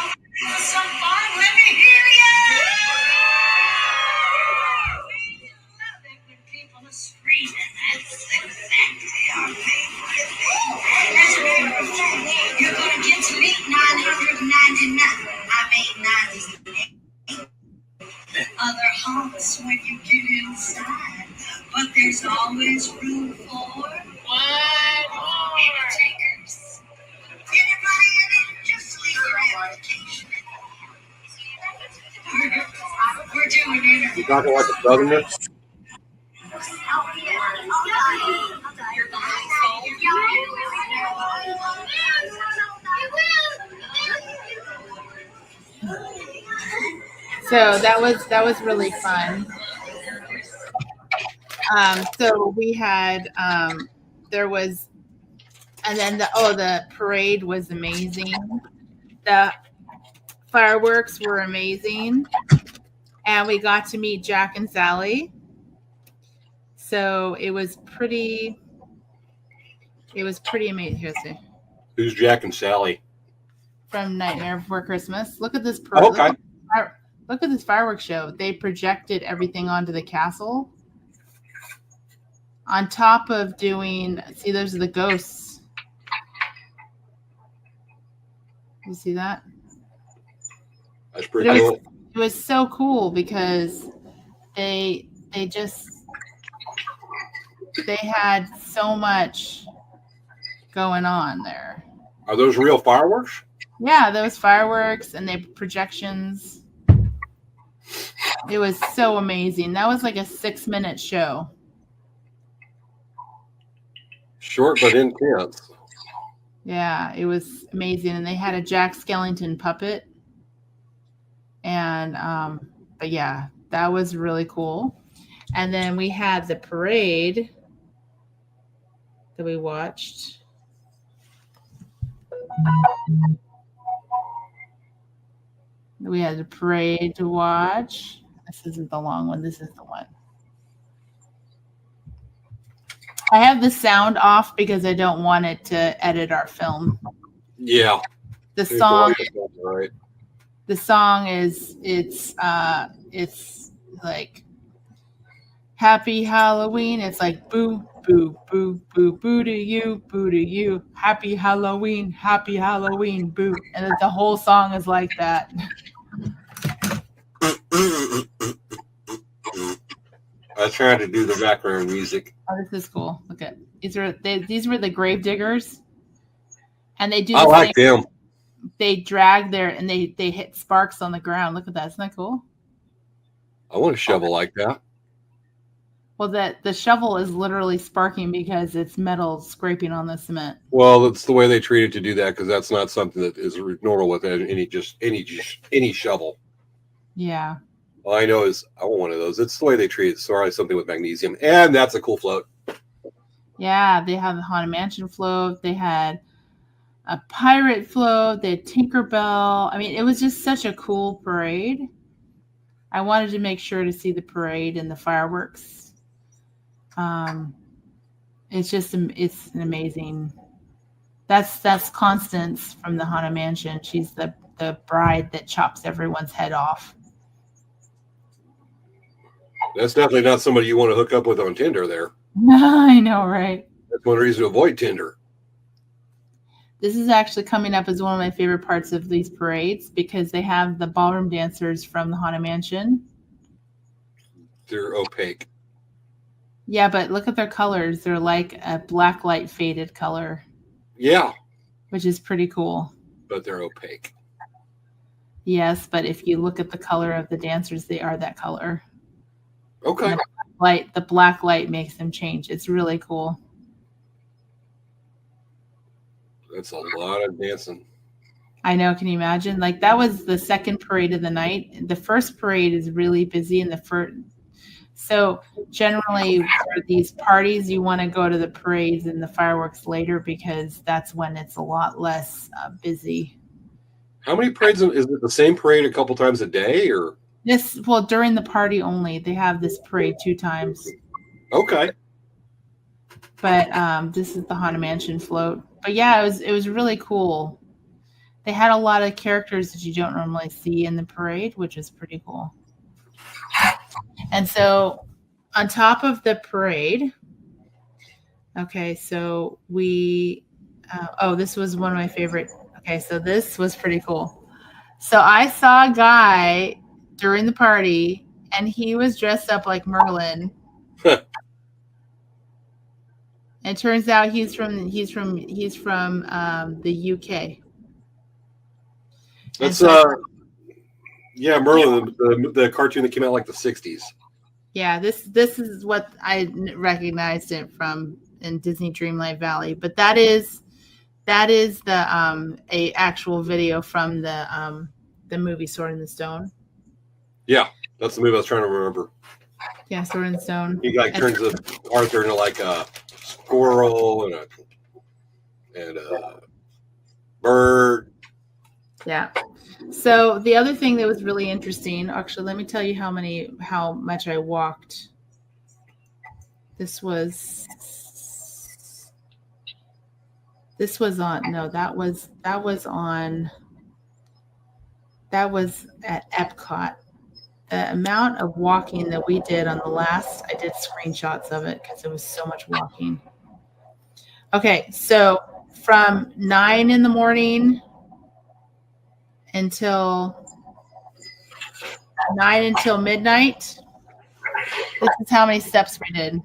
You're gonna get to meet 999. I made 98 other haunts when you get inside, but there's always room for one more. You talking like a southerner? So that was really fun. So we had there was, and then the parade was amazing. The fireworks were amazing, and we got to meet Jack and Sally. So it was pretty amazing. Here's see. Who's Jack and Sally? From Nightmare Before Christmas. Look at this Okay. Look at this fireworks show. They projected everything onto the castle. On top of doing, see, those are the ghosts. You see that? That's pretty cool. It was so cool because they had so much going on there. Are those real fireworks? Yeah, those fireworks and they projections. It was so amazing. That was like a 6-minute show. Short but intense. Yeah, it was amazing. And they had a Jack Skellington puppet. And but yeah, that was really cool. And then we had the parade that we watched. We had the parade to watch. This isn't the long one. This is the one. I have the sound off because I don't want it to edit our film. Yeah. The song, right. the song is it's like Happy Halloween. It's like boo boo boo boo boo to you, Happy Halloween, boo, and the whole song is like that. I tried to do the background music. Oh, this is cool. Look at these were the grave diggers, and they do. I like them. They drag and they hit sparks on the ground. Look at that! Isn't that cool? I want a shovel like that. Well, the shovel is literally sparking because it's metal scraping on the cement. Well, that's the way they treat it to do that because that's not something that is normal with any shovel. Yeah. All I know is I want one of those. It's the way they treat it. Sorry, something with magnesium, and that's a cool float. Yeah, they have the Haunted Mansion float. They had a pirate float. They had Tinkerbell. I mean, it was just such a cool parade. I wanted to make sure to see the parade and the fireworks. It's an amazing. That's Constance from the Haunted Mansion. She's the bride that chops everyone's head off. That's definitely not somebody you want to hook up with on Tinder there. I know, right? That's one reason to avoid Tinder. This is actually coming up as one of my favorite parts of these parades because they have the ballroom dancers from the Haunted Mansion. They're opaque. Yeah, but look at their colors. They're like a black light faded color. Yeah. Which is pretty cool. But they're opaque. Yes, but if you look at the color of the dancers, they are that color. Okay. The black light makes them change. It's really cool. That's a lot of dancing. I know. Can you imagine? Like that was the second parade of the night. The first parade is really busy in the first. So generally for these parties, you want to go to the parades and the fireworks later because that's when it's a lot less busy. How many parades? Is it the same parade a couple times a day or? During the party only. They have this parade 2 times. Okay. But this is the Haunted Mansion float. But yeah, it was really cool. They had a lot of characters that you don't normally see in the parade, which is pretty cool. And so on top of the parade, okay, so we, this was one of my favorite. Okay, so this was pretty cool. So I saw a guy during the party and he was dressed up like Merlin. It turns out he's from the UK. That's Yeah, Merlin, the cartoon that came out like the 60s. Yeah, this is what I recognized it from in Disney Dreamlight Valley. But that is the a actual video from the movie Sword in the Stone. Yeah, that's the movie I was trying to remember. Yeah, Sword in the Stone. He like turns Arthur into like a squirrel and a bird. Yeah. So the other thing that was really interesting, actually, let me tell you how much I walked. This was on, no, that was at Epcot. The amount of walking that we did on the last, I did screenshots of it because it was so much walking. Okay, so from 9 in the morning until midnight, this is how many steps we did.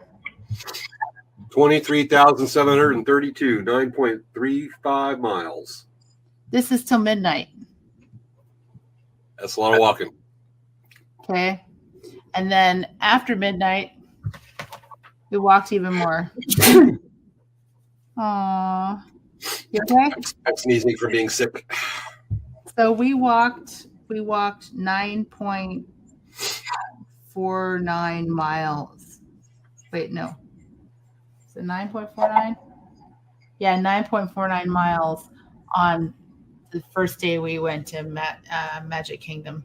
23,732, 9.35 miles. This is till midnight. That's a lot of walking. Okay. And then after midnight, we walked even more. Aww. You okay? I'm sneezing from being sick. So we walked 9.49 miles. Wait, no. Is it 9.49? Yeah, 9.49 miles on the first day we went to Magic Kingdom.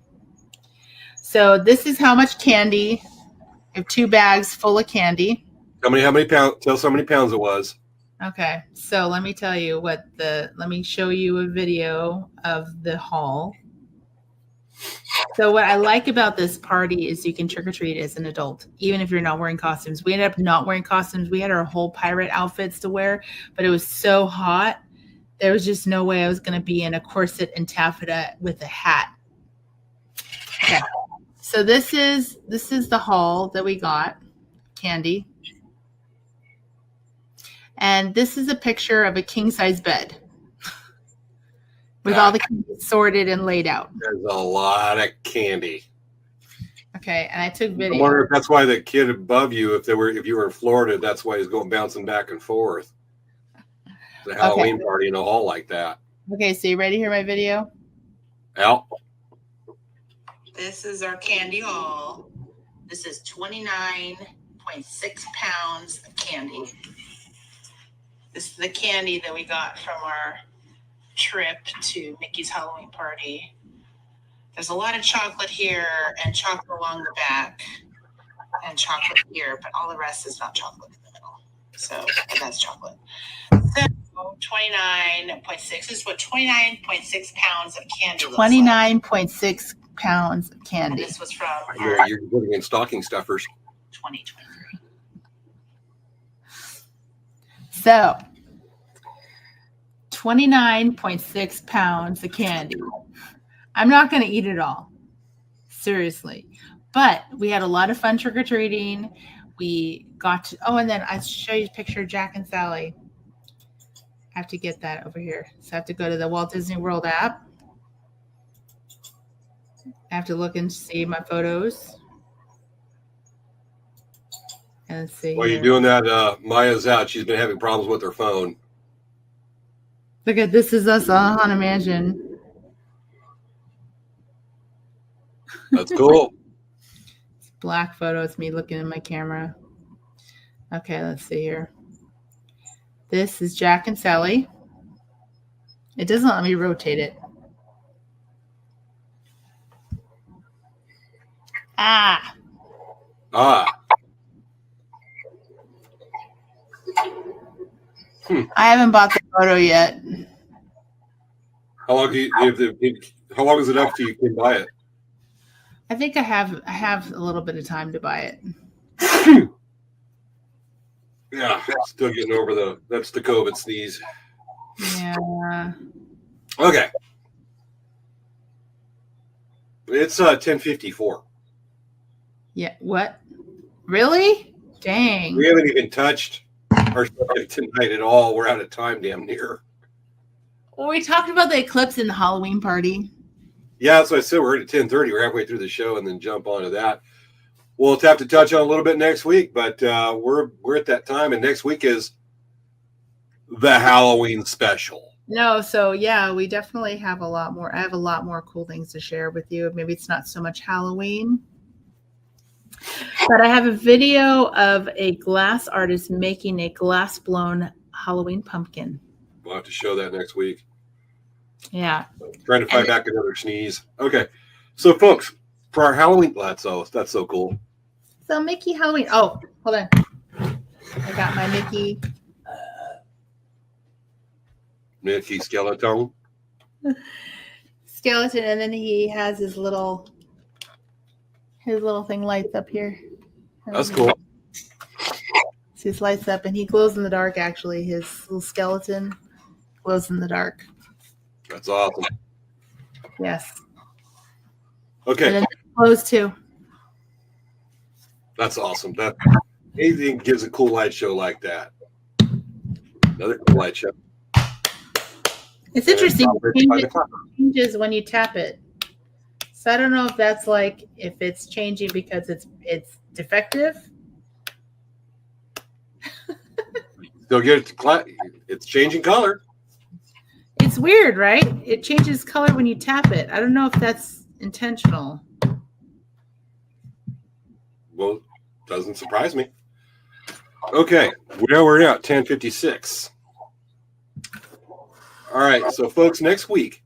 So this is how much candy. I have 2 bags full of candy. How many pounds? Tell us how many pounds it was. Okay, so let me tell you let me show you a video of the haul. So what I like about this party is you can trick or treat as an adult, even if you're not wearing costumes. We ended up not wearing costumes. We had our whole pirate outfits to wear, but it was so hot. There was just no way I was going to be in a corset and taffeta with a hat. Okay, so this is the haul that we got, candy. And this is a picture of a king-size bed with all the candy sorted and laid out. There's a lot of candy. Okay, and I took video. I wonder if that's why the kid above you, if you were in Florida, that's why he's going bouncing back and forth. The Halloween party in a hall like that. Okay, so you ready to hear my video? Al? This is our candy haul. This is 29.6 pounds of candy. This is the candy that we got from our trip to Mickey's Halloween party. There's a lot of chocolate here and chocolate along the back and chocolate here, but all the rest is not chocolate in the middle. So that's chocolate. So 29.6 is what 29.6 pounds of candy looks like. 29.6 pounds of candy. And this was from You're putting in stocking stuffers. 2023. So 29.6 pounds of candy. I'm not going to eat it all. Seriously. But we had a lot of fun trick-or-treating. We got to, and then I show you a picture of Jack and Sally. I have to get that over here. So I have to go to the Walt Disney World app. I have to look and see my photos. And let's see. While you're doing that, Maya's out. She's been having problems with her phone. Look at this is us on Haunted Mansion. That's cool. It's black photo. It's me looking at my camera. Okay, let's see here. This is Jack and Sally. It doesn't let me rotate it. Ah. I haven't bought the photo yet. How long how long is it up till you can buy it? I think I have a little bit of time to buy it. Yeah, still getting over that's the COVID sneeze. Yeah. Okay. It's 10:54. Yeah. What? Really? Dang. We haven't even touched our subject tonight at all. We're out of time damn near. Well, we talked about the eclipse in the Halloween party. Yeah, that's what I said. We're at 10:30. We're halfway through the show, and then jump onto that. We'll have to touch on a little bit next week, but we're at that time, and next week is the Halloween special. No, so yeah, we definitely have a lot more. I have a lot more cool things to share with you. Maybe it's not so much Halloween, but I have a video of a glass artist making a glass blown Halloween pumpkin. We'll have to show that next week. Yeah. Trying to fight back another sneeze. Okay, so folks, for our Halloween, that's so cool. So Mickey Halloween. Oh, hold on. I got my Mickey. Mickey skeleton. Skeleton, and then he has his little thing lights up here. That's cool. So he lights up, and he glows in the dark. Actually, his little skeleton glows in the dark. That's awesome. Yes. Okay. And then glows too. That's awesome. That anything gives a cool light show like that. Another cool light show. It's interesting. It changes when you tap it. So I don't know if that's like if it's changing because it's defective. Still get it to it's changing color. It's weird, right? It changes color when you tap it. I don't know if that's intentional. Well, doesn't surprise me. Okay, we're at 10:56. All right, so folks, next week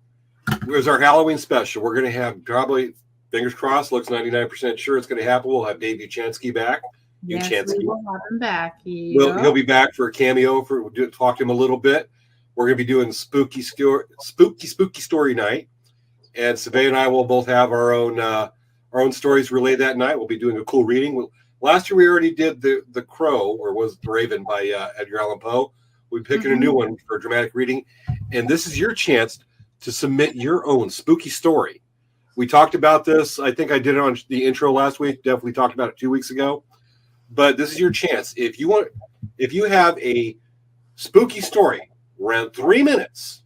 is our Halloween special. We're going to have probably, fingers crossed, looks 99% sure it's going to happen. We'll have Dave Uchansky back. Yes, Uchansky. we will have him back. He'll be back for a cameo. We'll talk to him a little bit. We're going to be doing spooky story night, and Svea and I will both have our own stories relayed that night. We'll be doing a cool reading. Last year we already did the Crow, or was the Raven by Edgar Allan Poe. We're picking a new one for a dramatic reading, and this is your chance to submit your own spooky story. We talked about this. I think I did it on the intro last week. Definitely talked about it 2 weeks ago. But this is your chance. If you have a spooky story around 3 minutes,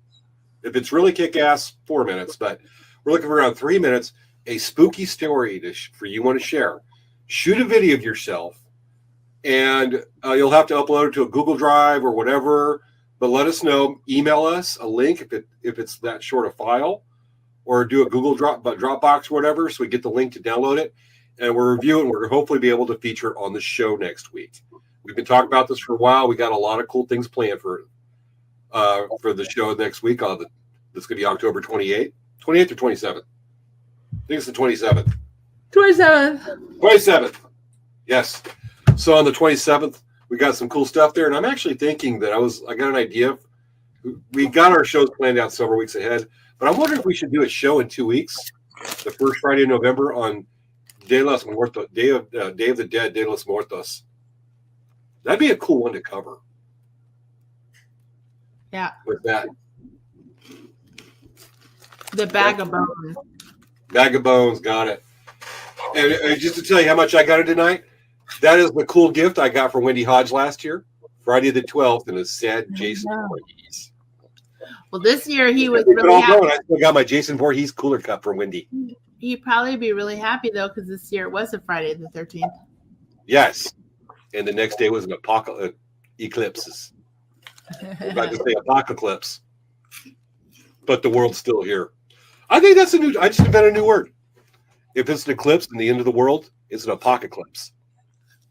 if it's really kick-ass, 4 minutes, but we're looking for around 3 minutes, a spooky story for you want to share. Shoot a video of yourself, and you'll have to upload it to a Google Drive or whatever. But let us know. Email us a link if it's that short a file, or do a Google Dropbox or whatever, so we get the link to download it. And we're reviewing. We're going to hopefully be able to feature it on the show next week. We've been talking about this for a while. We got a lot of cool things planned for the show next week. That's going to be October 28th or 27th. I think it's the 27th. 27th. Yes. So on the 27th, we got some cool stuff there. And I'm actually thinking that I got an idea. We got our shows planned out several weeks ahead, but I'm wondering if we should do a show in 2 weeks, the first Friday in November on Day of the Dead, De los Muertos. That'd be a cool one to cover. Yeah. With that. The Bag of Bones. Bag of Bones, got it. And just to tell you how much I got it tonight, that is the cool gift I got from Wendy Hodge last year, Friday the 12th, in a sad Jason Voorhees. Well, this year he was really happy. I still got my Jason Voorhees cooler cup from Wendy. He'd probably be really happy, though, because this year it was a Friday the 13th. Yes. And the next day was an eclipses. I was about to say apocalypse. But the world's still here. I think that's I just invented a new word. If it's an eclipse in the end of the world, it's an apocalypse.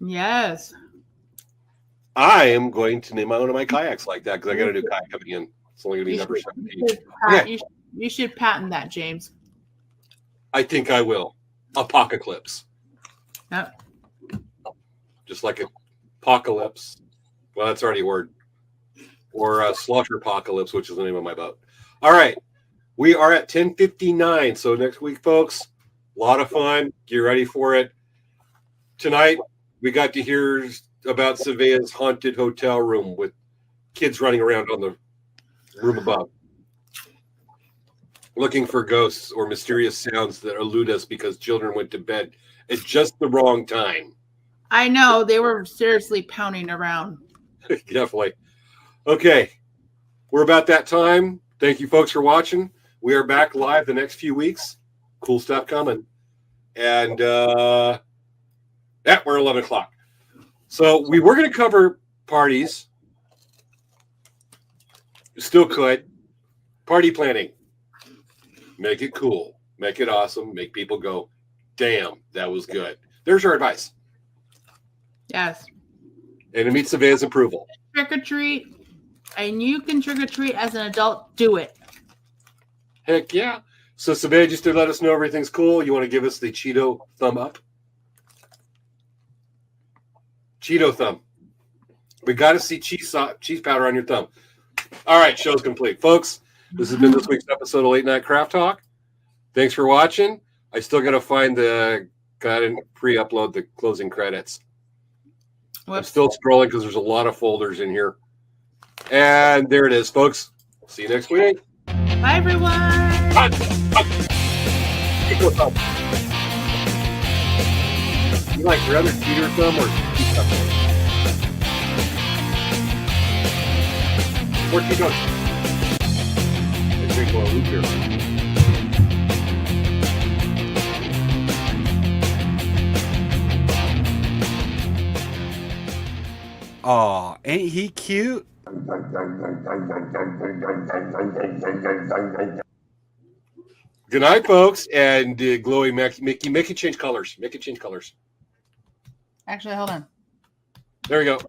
Yes. I am going to name one of my kayaks like that because I got a new kayak coming in. It's only going to be number 17. You should patent that, James. I think I will. Apocalypse. Yep. Just like apocalypse. Well, that's already a word. Or slaughter apocalypse, which is the name of my boat. All right. We are at 10:59. So next week, folks, a lot of fun. Get ready for it. Tonight, we got to hear about Svea's haunted hotel room with kids running around on the room above, looking for ghosts or mysterious sounds that elude us because children went to bed at just the wrong time. I know. They were seriously pounding around. Definitely. Okay. We're about that time. Thank you, folks, for watching. We are back live the next few weeks. cool stuff coming. And we're 11 o'clock. So we were going to cover parties. Still could. Party planning. Make it cool. Make it awesome. Make people go, damn, that was good. There's our advice. Yes. And it meets Svea's approval. Trick or treat. And you can trick or treat as an adult. Do it. Heck yeah. So Svea, just to let us know everything's cool, you want to give us the Cheeto thumb up? Cheeto thumb. We got to see cheese powder on your thumb. All right, show's complete. Folks, this has been this week's episode of Late Night Craft Talk. Thanks for watching. I still got to find I didn't pre-upload the closing credits. Whoops. I'm still scrolling because there's a lot of folders in here. And there it is, folks. See you next week. Bye, everyone. Equal thumb. You like rather cheater thumb or cheese thumb? Or Cheetos? Let's drink a little here. Aw, ain't he cute? Good night, folks, and Glowy Mickey, make it change colors. Make it change colors. Actually, hold on. There we go.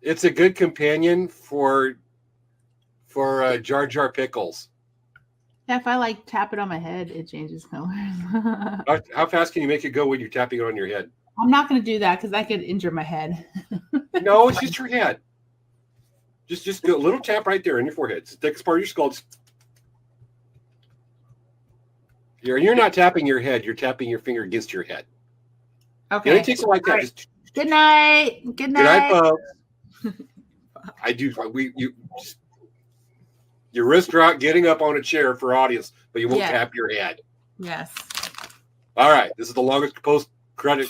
It's a good companion for Jar Jar Pickles. Yeah, if I tap it on my head, it changes colors. How fast can you make it go when you're tapping it on your head? I'm not going to do that because I could injure my head. No, it's just your head. Just go a little tap right there in your forehead. It's the thickest part of your skull. You're not tapping your head. You're tapping your finger against your head. Okay. And it takes a white tap. Right. Good night. Good night. Good night, folks. I do. Your wrists are out getting up on a chair for audience, but you won't tap your head. Yes. All right. This is the longest post-credit